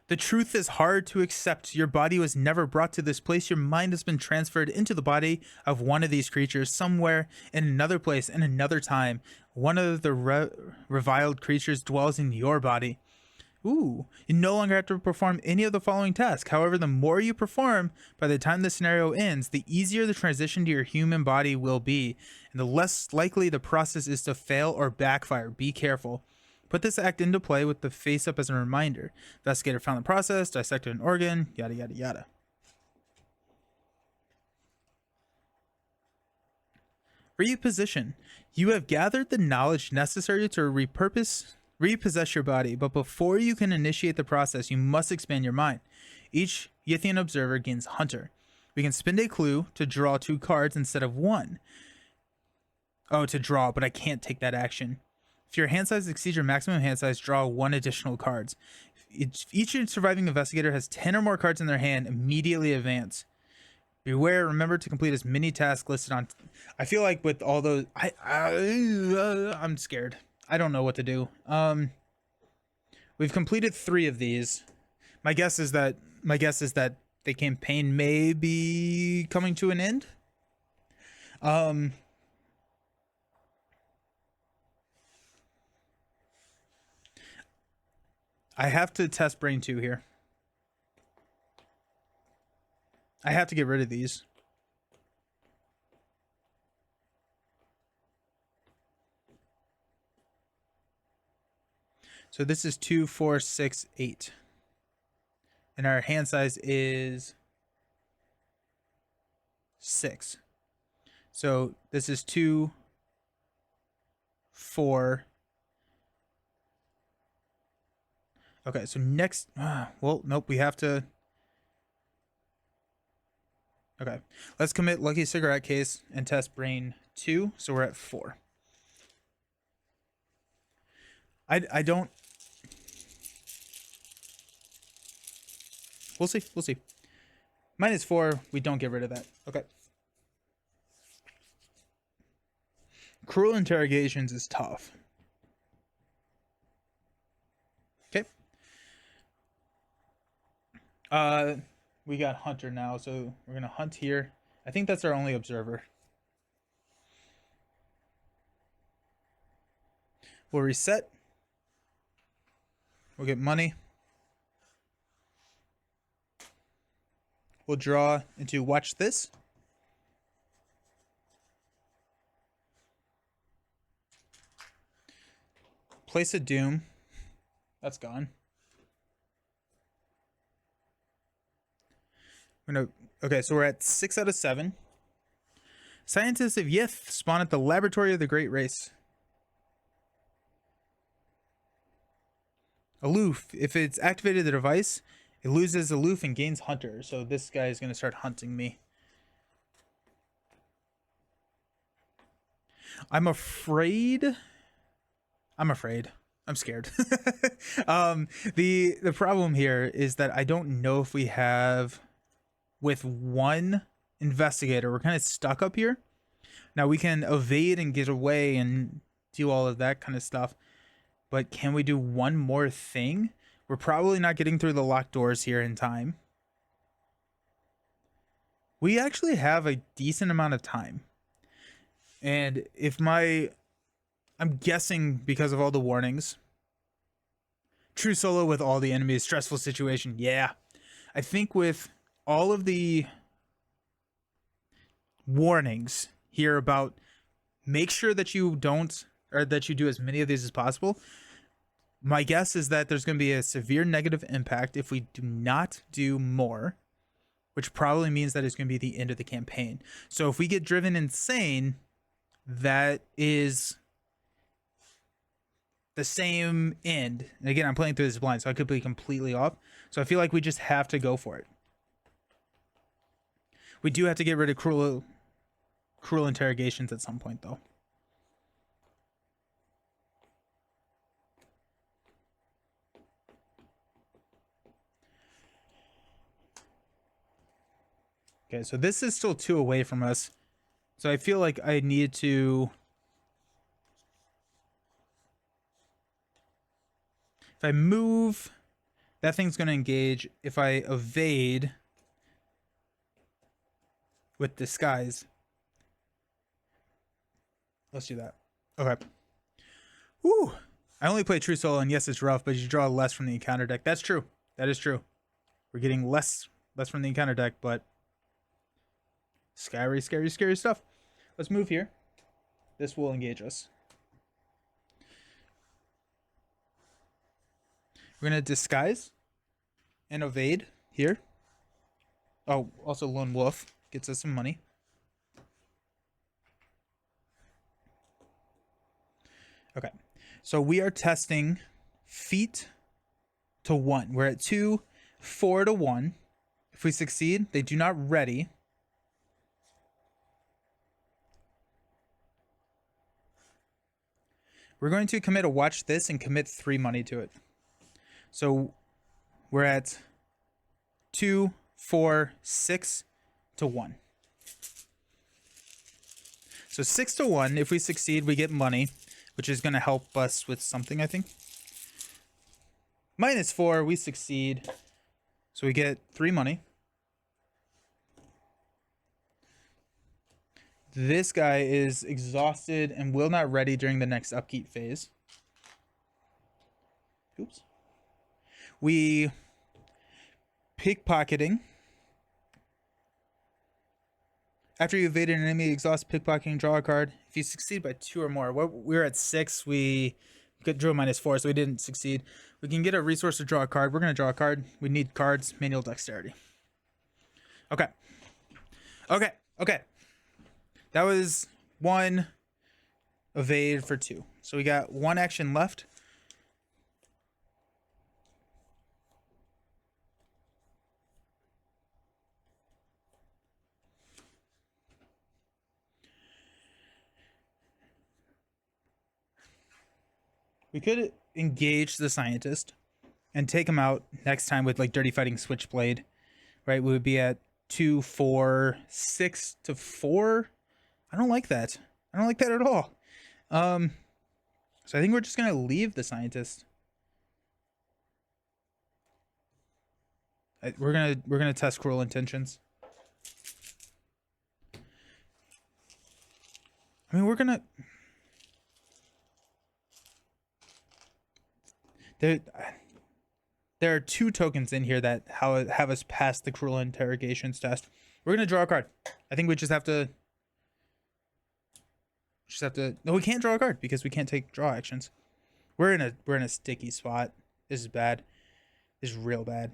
The truth is hard to accept. Your body was never brought to this place. Your mind has been transferred into the body of one of these creatures somewhere in another place in another time. One of the reviled creatures dwells in your body. Ooh, you no longer have to perform any of the following tasks. However, the more you perform, by the time the scenario ends, the easier the transition to your human body will be, and the less likely the process is to fail or backfire. Be careful. Put this act into play with the face up as a reminder. Investigator found the process, dissected an organ, yada, yada, yada. Reposition. You have gathered the knowledge necessary to repossess your body, but before you can initiate the process, you must expand your mind. Each Yithian observer gains Hunter. We can spend a clue to draw 2 cards instead of 1. Oh, to draw, but I can't take that action. If your hand size exceeds your maximum hand size, draw 1 additional cards. Each surviving investigator has 10 or more cards in their hand. Immediately advance. Beware. Remember to complete as many tasks listed on. I feel like with all those, I'm scared. I don't know what to do. We've completed 3 of these. My guess is that the campaign may be coming to an end. I have to test Brain 2 here. I have to get rid of these. So this is 2, 4, 6, 8. And our hand size is 6. So this is 2, 4. Okay, so next, well, nope, we have to. Okay, let's commit Lucky Cigarette Case and test Brain 2. So we're at 4. I don't. We'll see. We'll see. -4. We don't get rid of that. Okay. Cruel interrogations is tough. Okay. We got Hunter now, so we're gonna hunt here. I think that's our only observer. We'll reset. We'll get money. We'll draw into watch this. Place a doom. That's gone. Okay, so we're at 6 out of 7. Scientists of Yith spawn at the laboratory of the Great Race. Aloof. If it's activated the device, it loses aloof and gains hunter. So this guy is going to start hunting me. I'm afraid. I'm scared. The problem here is that I don't know if we have, with one investigator, we're kind of stuck up here. Now we can evade and get away and do all of that kind of stuff. But can we do one more thing? We're probably not getting through the locked doors here in time. We actually have a decent amount of time. And if I'm guessing because of all the warnings. True solo with all the enemies, stressful situation. Yeah. I think with all of the warnings here about make sure that you don't, or that you do as many of these as possible. My guess is that there's going to be a severe negative impact if we do not do more, which probably means that it's going to be the end of the campaign. So if we get driven insane, that is the same end. And again, I'm playing through this blind, so I could be completely off. So I feel like we just have to go for it. We do have to get rid of cruel interrogations at some point, though. Okay, so this is still 2 away from us. So I feel like I need to... If I move, that thing's going to engage. If I evade with disguise, let's do that. Okay. Woo! I only play True Solo, and yes, it's rough, but you draw less from the encounter deck. That's true. That is true. We're getting less from the encounter deck, but scary, scary, scary stuff. Let's move here. This will engage us. We're going to disguise and evade here. Oh, also Lone Wolf gets us some money. Okay, so we are testing feet to 1. We're at 2, 4 to 1. If we succeed, they do not ready. We're going to commit a watch this and commit 3 money to it. So we're at 2, 4, 6 to 1. So 6 to 1. If we succeed, we get money, which is going to help us with something, I think. -4, we succeed. So we get 3 money. This guy is exhausted and will not ready during the next upkeep phase. Oops. We pickpocketing. After you evade an enemy, exhaust pickpocketing, draw a card. If you succeed by 2 or more, we're at 6. We drew a -4, so we didn't succeed. We can get a resource to draw a card. We're going to draw a card. We need cards, manual dexterity. Okay. Okay. Okay. That was 1 evade for 2. So we got 1 action left. We could engage the scientist and take him out next time with like Dirty Fighting Switchblade, right? We would be at 2, 4, 6 to 4. I don't like that. I don't like that at all. So I think we're just gonna leave the scientist. We're gonna test cruel intentions. I mean, we're gonna. There, there are 2 tokens in here that have us pass the cruel interrogations test. We're gonna draw a card. I think we just have to. No, we can't draw a card because we can't take draw actions. We're in a sticky spot. This is bad. This is real bad.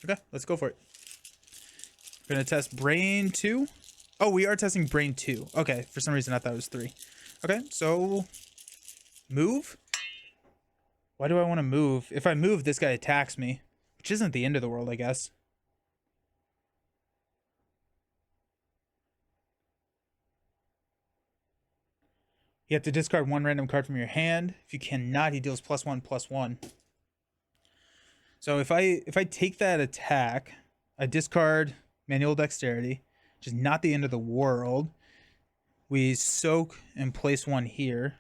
Okay, let's go for it. We're gonna test brain 2. Oh, we are testing brain 2. Okay, for some reason I thought it was 3. Okay, so move. Why do I want to move? If I move, this guy attacks me, which isn't the end of the world, I guess. You have to discard 1 random card from your hand. If you cannot, he deals +1/+1. So if I take that attack, I discard manual dexterity, which is not the end of the world. We soak and place 1 here.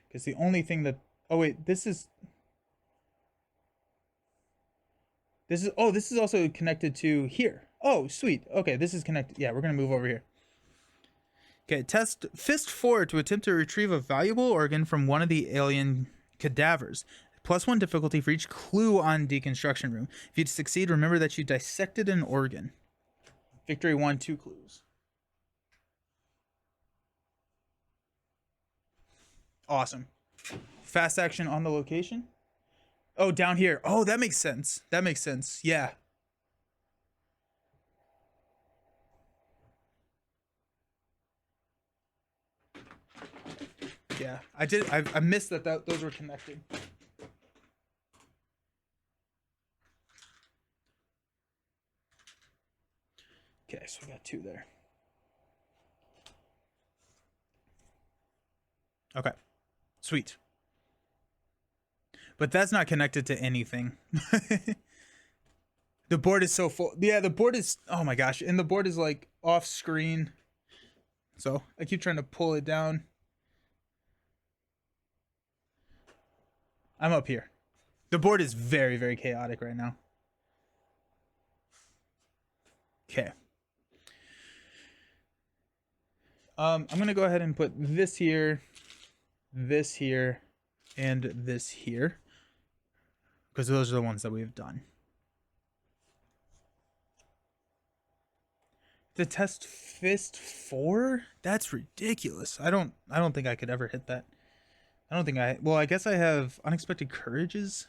Because the only thing that... Oh, wait, this is... Oh, this is also connected to here. Oh, sweet. Okay, this is connected. Yeah, we're going to move over here. Okay, test Fist 4 to attempt to retrieve a valuable organ from one of the alien cadavers. +1 difficulty for each clue on deconstruction room. If you succeed, remember that you dissected an organ. Victory 1, 2 clues. Awesome. Fast action on the location. Oh, down here. Oh, that makes sense. That makes sense. Yeah. Yeah, I missed that those were connected. Okay, so we got 2 there. Okay, sweet. But that's not connected to anything. The board is so full. Yeah, the board is... Oh my gosh. And the board is like off screen. So I keep trying to pull it down. I'm up here. The board is very, very chaotic right now. Okay. I'm going to go ahead and put this here, and this here. Because those are the ones that we've done. To test Fist 4? That's ridiculous. I don't think I could ever hit that. Well, I guess I have Unexpected Courages.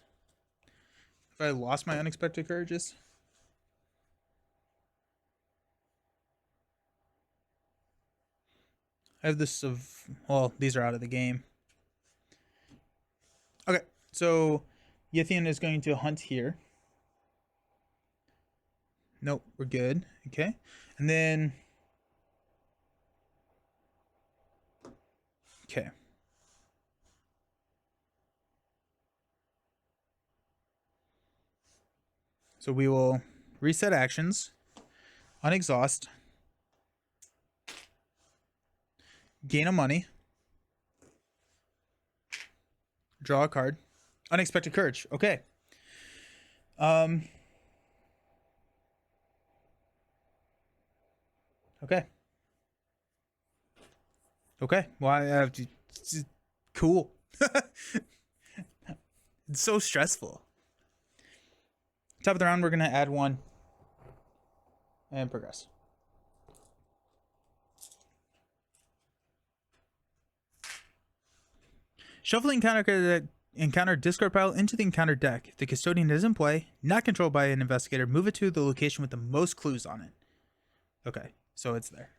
If I lost my Unexpected Courages. I have this of... Well, these are out of the game. Okay, so Yithian is going to hunt here. Nope, we're good. Okay. And then... Okay. So we will reset actions, unexhaust, gain a money, draw a card, unexpected courage. Okay. Okay. Okay. Well, I have to... Cool. It's so stressful. Top of the round, we're going to add 1 and progress. Shuffle the encounter discard pile into the encounter deck. If the custodian is in play, not controlled by an investigator, move it to the location with the most clues on it. Okay, so it's there.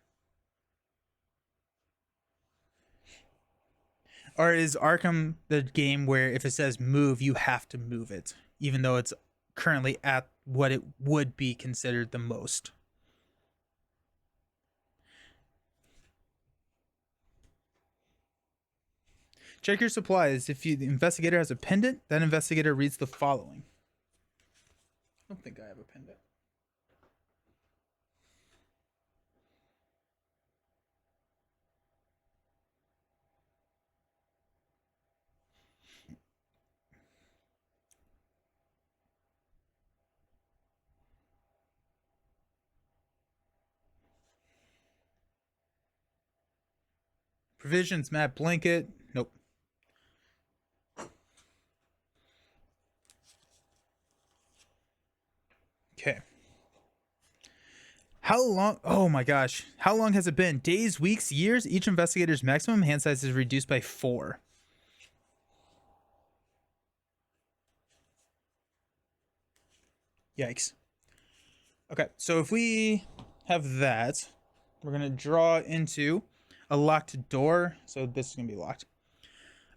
Or is Arkham the game where if it says move, you have to move it, even though it's currently at what it would be considered the most? Check your supplies. If the investigator has a pendant, that investigator reads the following. I don't think I have a pendant. Provisions, map, blanket. Nope. Okay. How long? Oh my gosh. How long has it been? Days, weeks, years? Each investigator's maximum hand size is reduced by 4. Yikes. Okay, so if we have that, we're going to draw into a locked door. So this is going to be locked.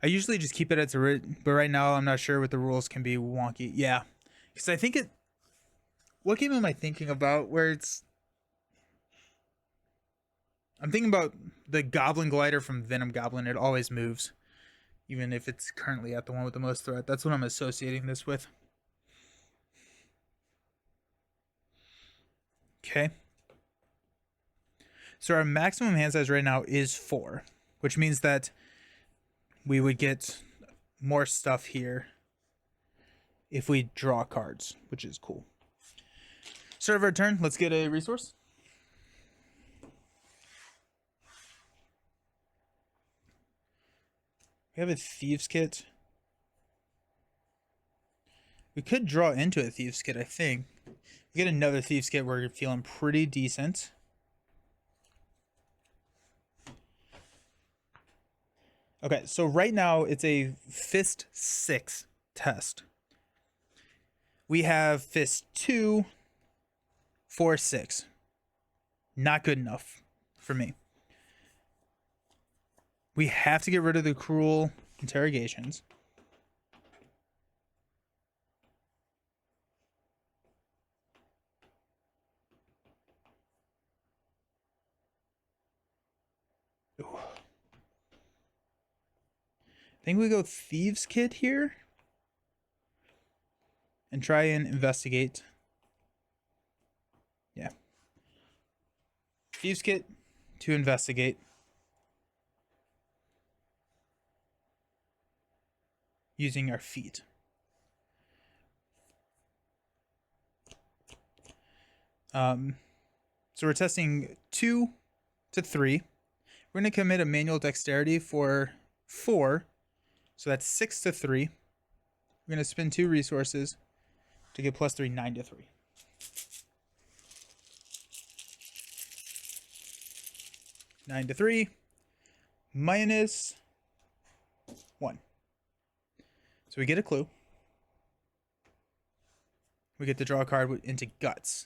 I usually just keep it at a, but right now I'm not sure what the rules can be wonky. Yeah, because I think it. What game am I thinking about where it's. I'm thinking about the Goblin Glider from Venom Goblin. It always moves, even if it's currently at the one with the most threat. That's what I'm associating this with. Okay. So our maximum hand size right now is 4, which means that we would get more stuff here if we draw cards, which is cool. Start of our turn, let's get a resource. We have a Thieves Kit. We could draw into a Thieves Kit, I think. We get another Thieves Kit, we're feeling pretty decent. Okay, so right now it's a Fist 6 test. We have Fist 2, 4, 6. Not good enough for me. We have to get rid of the cruel interrogations. Ooh. I think we go Thieves Kit here and try and investigate. Yeah. Thieves Kit to investigate. Using our feet. So we're testing 2 to 3. We're going to commit a manual dexterity for 4. So that's 6 to 3. We're going to spend 2 resources to get plus 3, 9 to 3. Nine to 3 minus 1. So we get a clue. We get to draw a card into Guts.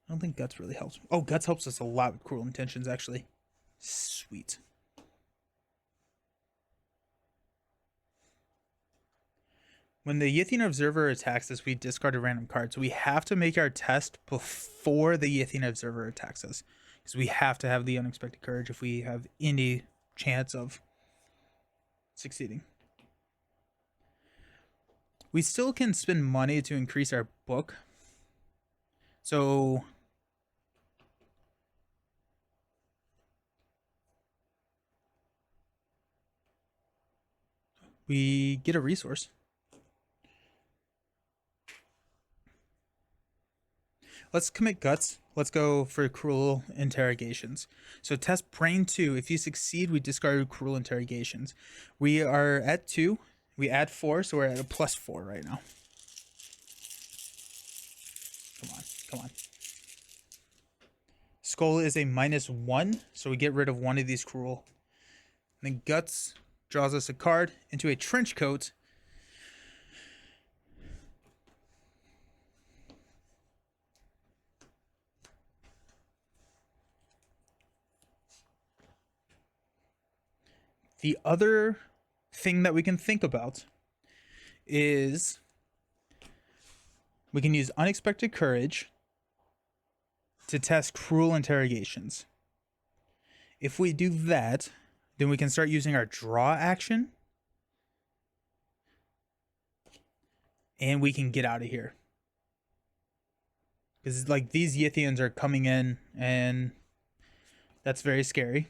I don't think Guts really helps. Oh, Guts helps us a lot with Cruel Intentions, actually. Sweet. When the Yithian Observer attacks us, we discard a random card. So we have to make our test before the Yithian Observer attacks us. Because we have to have the Unexpected Courage if we have any chance of succeeding. We still can spend money to increase our book. So we get a resource. Let's commit Guts. Let's go for Cruel Interrogations. So test Brain 2. If you succeed, we discard Cruel Interrogations. We are at 2. We add 4, so we're at a plus 4 right now. Come on, come on. Skull is a minus 1, so we get rid of one of these Cruel. And then Guts draws us a card into a Trench Coat. The other thing that we can think about is we can use Unexpected Courage to test Cruel Interrogations. If we do that, then we can start using our draw action and we can get out of here. Because like these Yithians are coming in and that's very scary.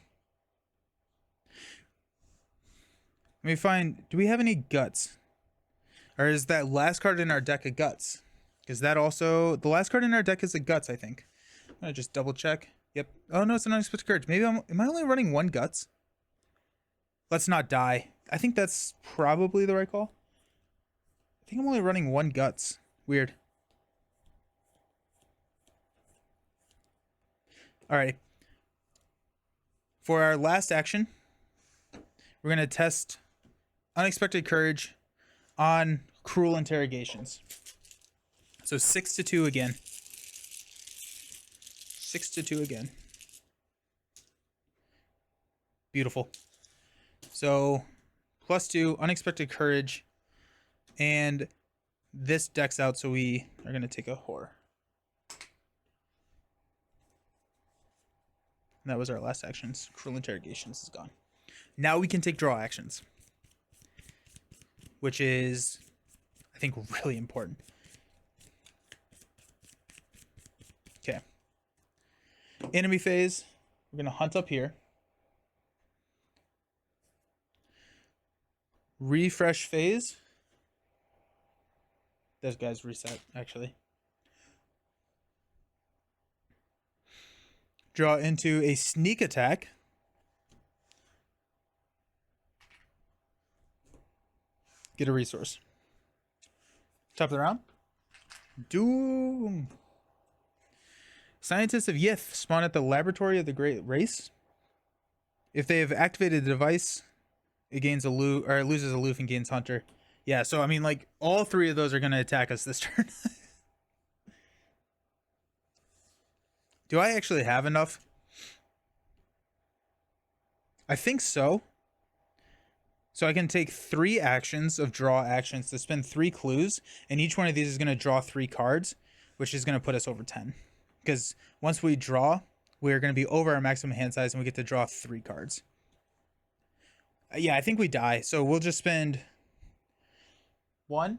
Let me find, do we have any Guts? Or is that last card in our deck a Guts? Because that also, the last card in our deck is a Guts, I think. I'm going to just double check. Yep. Oh no, it's an Unexpected Courage. Maybe am I only running 1 Guts? Let's not die. I think that's probably the right call. I think I'm only running 1 guts. Weird. Alrighty. For our last action, we're going to test Unexpected Courage on Cruel Interrogations. So 6-2 again. 6-2 again. Beautiful. So +2, Unexpected Courage, and this decks out, so we are going to take a horror. And that was our last actions. Cruel Interrogations is gone. Now we can take draw actions, which is, I think, really important. Okay. Enemy phase, we're going to hunt up here. Refresh phase. Those guys reset, actually. Draw into a sneak attack. Get a resource. Top of the round. Doom. Scientists of Yith spawn at the laboratory of the Great Race. If they have activated the device, it gains aloof, or it loses aloof and gains hunter. Yeah, so I mean, like, all 3 of those are going to attack us this turn. Do I actually have enough? I think so. So I can take 3 actions of draw actions to spend 3 clues, and each one of these is going to draw 3 cards, which is going to put us over 10. Because once we draw, we're going to be over our maximum hand size, and we get to draw 3 cards. Yeah, I think we die, so we'll just spend 1.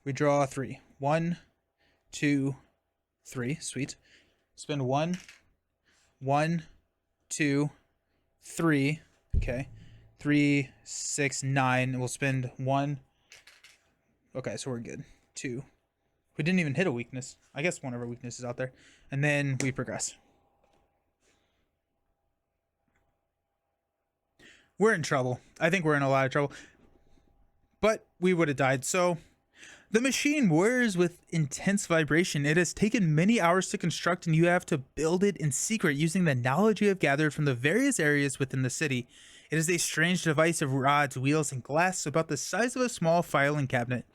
We draw 3. 1, 2, 3. Sweet. Spend 1, 1, 2, 3. Okay. 3, 6, 9. We'll spend 1. Okay, so we're good. 2. We didn't even hit a weakness. I guess one of our weaknesses out there. And then we progress. We're in trouble. I think we're in a lot of trouble. But we would have died. So the machine whirs with intense vibration. It has taken many hours to construct, and you have to build it in secret using the knowledge you have gathered from the various areas within the city. It is a strange device of rods, wheels, and glass about the size of a small filing cabinet.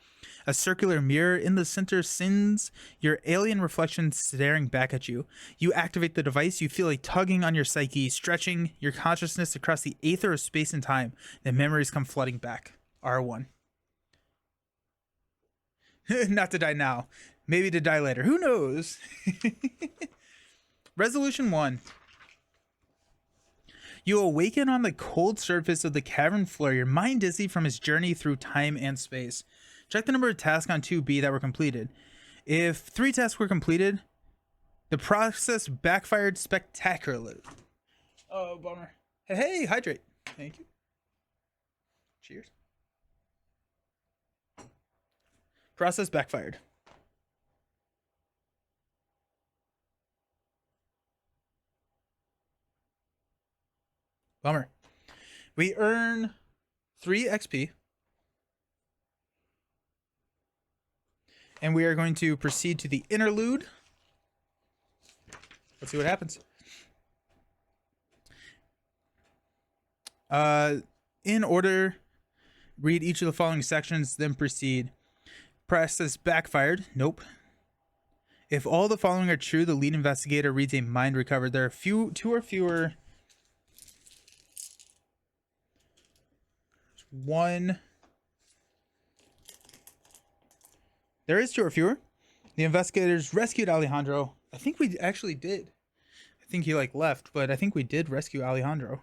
A circular mirror in the center sends your alien reflection staring back at you. You activate the device, you feel a tugging on your psyche, stretching your consciousness across the aether of space and time. The memories come flooding back. R1. Not to die now. Maybe to die later. Who knows? Resolution 1. You awaken on the cold surface of the cavern floor, your mind dizzy from his journey through time and space. Check the number of tasks on 2B that were completed. If 3 tasks were completed, the process backfired spectacularly. Oh, bummer. Hey, hydrate. Thank you. Cheers. Process backfired. Bummer. We earn 3 XP. And we are going to proceed to the interlude. Let's see what happens. In order, read each of the following sections, then proceed. Process backfired. Nope. If all the following are true, the lead investigator reads a mind recovered. There are 2 or fewer. 1. There is 2 or fewer. The investigators rescued Alejandro. I think we actually did. I think he left, but I think we did rescue Alejandro.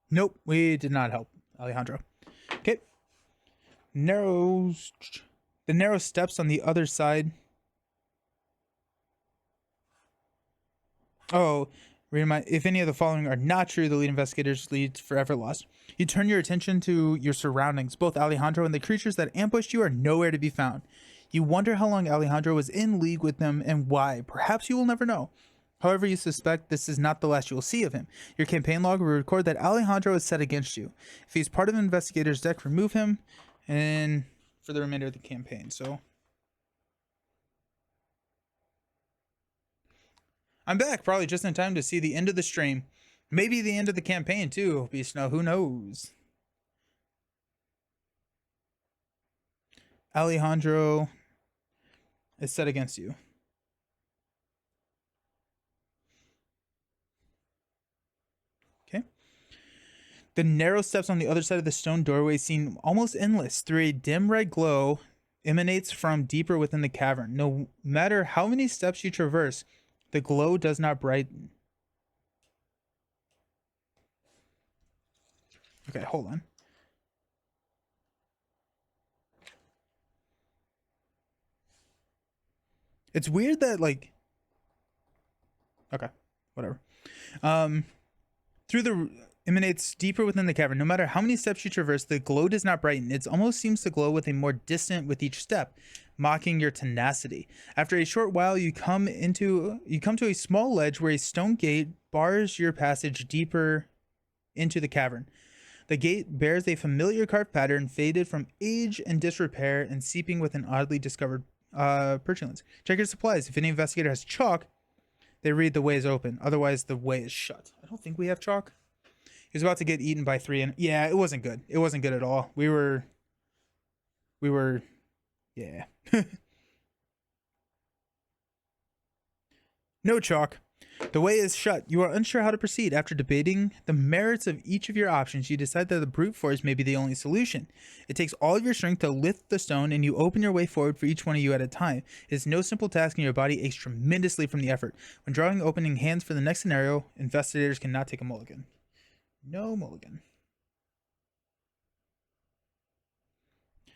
Nope, we did not help Alejandro. Okay. The narrow steps on the other side. Oh, If any of the following are not true, the lead investigators lead forever lost. You turn your attention to your surroundings. Both Alejandro and the creatures that ambushed you are nowhere to be found. You wonder how long Alejandro was in league with them and why. Perhaps you will never know. However, you suspect this is not the last you will see of him. Your campaign log will record that Alejandro is set against you. If he's part of an investigator's deck, remove him and for the remainder of the campaign. So I'm back, probably just in time to see the end of the stream. Maybe the end of the campaign too, Beast Snow, who knows? Alejandro is set against you. Okay. The narrow steps on the other side of the stone doorway seem almost endless. Through a dim red glow emanates from deeper within the cavern. No matter how many steps you traverse, the glow does not brighten. Okay, hold on. It's weird that, like... Okay, whatever. Through the... emanates deeper within the cavern. No matter how many steps you traverse, the glow does not brighten. It almost seems to glow with a more distant with each step, mocking your tenacity. After a short while, you come to a small ledge where a stone gate bars your passage deeper into the cavern. The gate bears a familiar carved pattern, faded from age and disrepair, and seeping with an oddly discovered petulance. Check your supplies. If any investigator has chalk, they read the way is open. Otherwise, the way is shut. I don't think we have chalk. He was about to get eaten by 3, and yeah, it wasn't good. It wasn't good at all. We were, yeah. No chalk. The way is shut. You are unsure how to proceed. After debating the merits of each of your options, you decide that the brute force may be the only solution. It takes all of your strength to lift the stone, and you open your way forward for each one of you at a time. It is no simple task, and your body aches tremendously from the effort. When drawing opening hands for the next scenario, investigators cannot take a mulligan. No mulligan.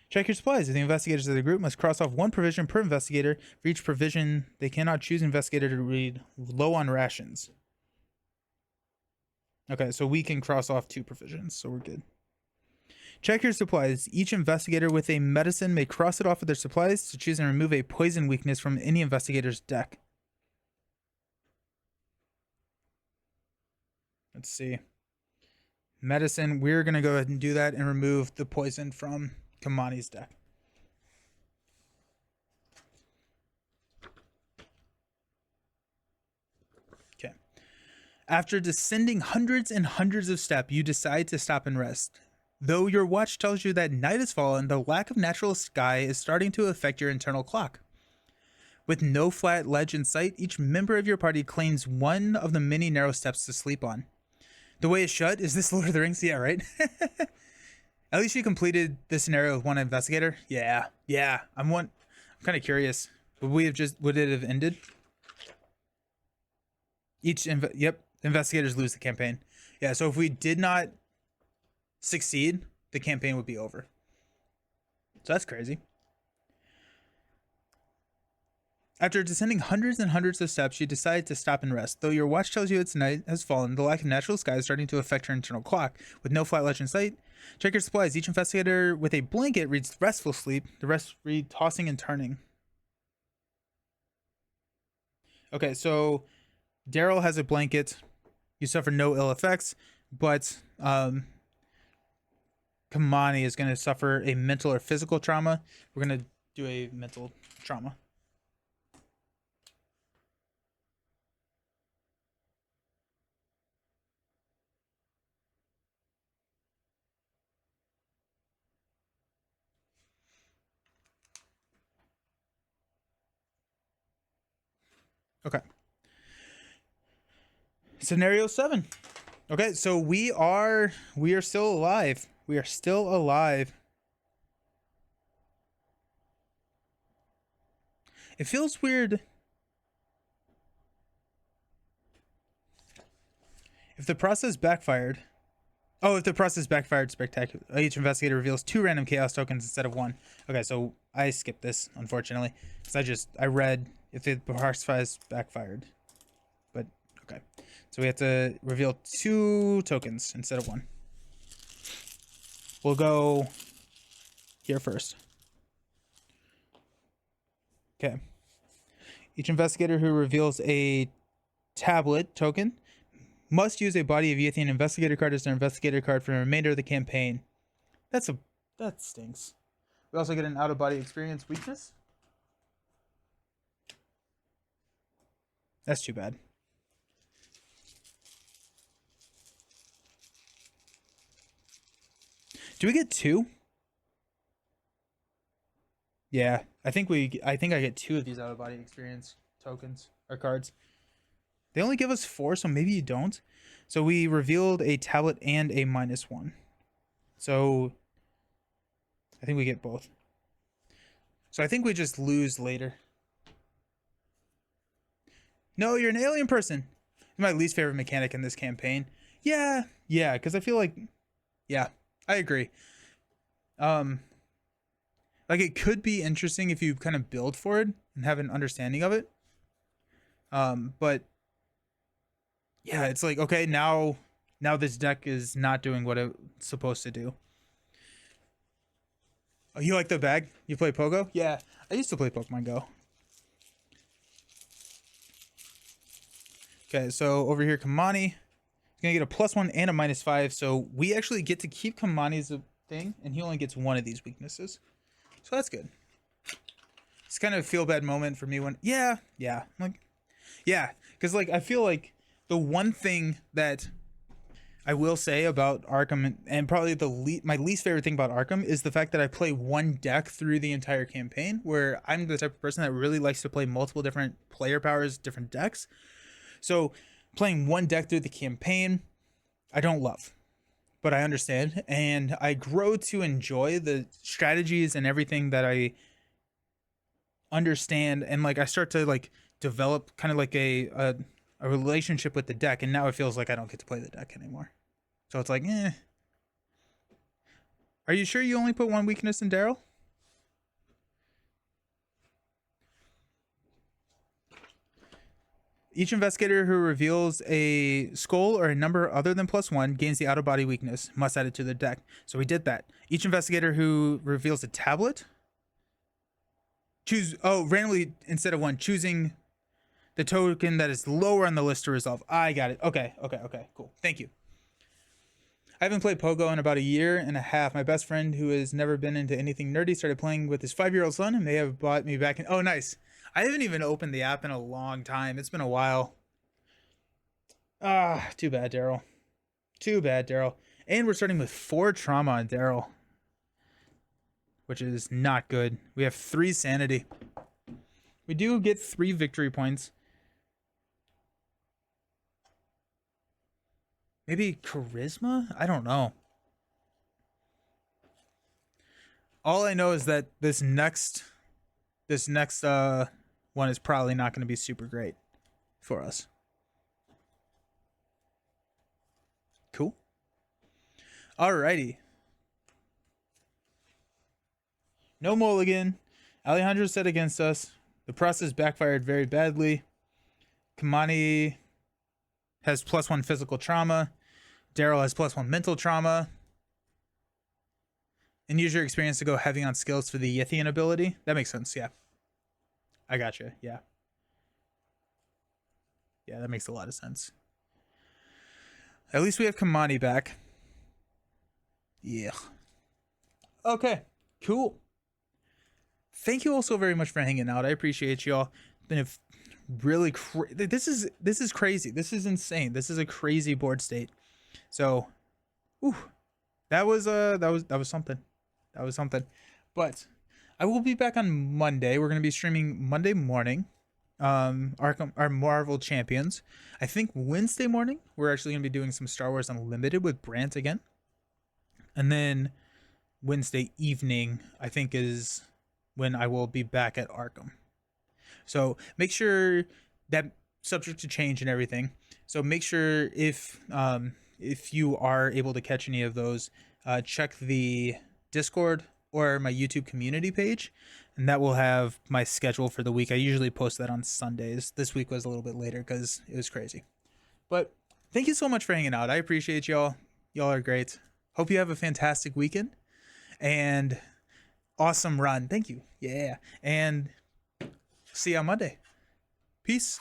Check your supplies. The investigators of the group must cross off 1 provision per investigator. For each provision, they cannot choose investigator to read low on rations. Okay, so we can cross off 2 provisions, so we're good. Check your supplies. Each investigator with a medicine may cross it off with their supplies to choose and remove a poison weakness from any investigator's deck. Let's see. Medicine, we're going to go ahead and do that and remove the poison from Kamani's deck. Okay. After descending hundreds and hundreds of steps, you decide to stop and rest. Though your watch tells you that night has fallen, the lack of natural sky is starting to affect your internal clock. With no flat ledge in sight, each member of your party claims one of the many narrow steps to sleep on. The way is shut. Is this Lord of the Rings? Yeah, right? At least you completed this scenario with 1 investigator. Yeah. I'm kind of curious. Would it have ended? Yep. Investigators lose the campaign. Yeah. So if we did not succeed, the campaign would be over. So that's crazy. After descending hundreds and hundreds of steps, you decide to stop and rest. Though your watch tells you its night has fallen, the lack of natural sky is starting to affect your internal clock. With no flat ledge in sight, check your supplies. Each investigator with a blanket reads restful sleep. The rest read tossing and turning. Okay, so Daryl has a blanket. You suffer no ill effects, but Kamani is going to suffer a mental or physical trauma. We're going to do a mental trauma. Okay. Scenario 7. Okay, so we are still alive. We are still alive. It feels weird. If the process backfired. Oh, if the process backfired spectacular. Each investigator reveals 2 random chaos tokens instead of 1. Okay, so I skipped this, unfortunately. Because I read if the process backfired. But, Okay. So we have to reveal 2 tokens instead of 1. We'll go here first. Okay. Each investigator who reveals a tablet token must use a Body of Yithian investigator card as their investigator card for the remainder of the campaign. That stinks. We also get an out-of-body experience weakness. That's too bad. Do we get 2? Yeah, I think I get 2 of these out-of-body experience tokens or cards. They only give us 4, so maybe you don't. So we revealed a tablet and a -1. So I think we get both. So I think we just lose later. No, you're an alien person. My least favorite mechanic in this campaign. Yeah, because I feel like, yeah, I agree. Like it could be interesting if you kind of build for it and have an understanding of it. But yeah, it's like, okay, now this deck is not doing what it's supposed to do. Oh, you like the bag? You play Pogo? Yeah, I used to play Pokemon Go. Okay, so over here, Kamani is gonna get a +1 and a -5. So we actually get to keep Kamani's thing, and he only gets 1 of these weaknesses. So that's good. It's kind of a feel bad moment for me when, yeah, because like I feel like the one thing that I will say about Arkham, and probably my least favorite thing about Arkham, is the fact that I play one deck through the entire campaign, where I'm the type of person that really likes to play multiple different player powers, different decks. So playing one deck through the campaign, I don't love, but I understand, and I grow to enjoy the strategies and everything that I understand, and like I start to like develop kind of like a relationship with the deck, and now it feels like I don't get to play the deck anymore. So it's like, eh. Are you sure you only put 1 weakness in Daryl? Each investigator who reveals a skull or a number other than +1 gains the out-of-body weakness. Must add it to the deck. So we did that. Each investigator who reveals a tablet, randomly instead of 1, choosing the token that is lower on the list to resolve. I got it. Okay, cool. Thank you. I haven't played Pogo in about 1.5 years. My best friend, who has never been into anything nerdy, started playing with his 5-year-old son and may have bought me back in. Oh, nice. I haven't even opened the app in a long time. It's been a while. Too bad, Daryl. Too bad, Daryl. And we're starting with 4 trauma on Daryl, which is not good. We have 3 sanity. We do get 3 victory points. Maybe charisma? I don't know. All I know is that this next one is probably not going to be super great for us. Cool. Alrighty. No mulligan. Alejandro set against us. The process backfired very badly. Kamani has +1 physical trauma. Daryl has +1 mental trauma. And use your experience to go heavy on skills for the Yithian ability. That makes sense, yeah. I gotcha, yeah. Yeah, that makes a lot of sense. At least we have Kamani back. Yeah. Okay, cool. Thank you all so very much for hanging out. I appreciate y'all. Been a really this is crazy. This is insane. This is a crazy board state. So, that was something. That was something. But I will be back on Monday. We're going to be streaming Monday morning. Arkham, our Marvel Champions. I think Wednesday morning we're actually going to be doing some Star Wars Unlimited with Brant again. And then Wednesday evening, I think, is when I will be back at Arkham. So make sure that, subject to change and everything. So make sure if you are able to catch any of those, check the Discord or my YouTube community page, and that will have my schedule for the week. I usually post that on Sundays. This week was a little bit later because it was crazy. But thank you so much for hanging out. I appreciate y'all. Y'all are great. Hope you have a fantastic weekend and awesome run. Thank you. Yeah. And see you on Monday. Peace.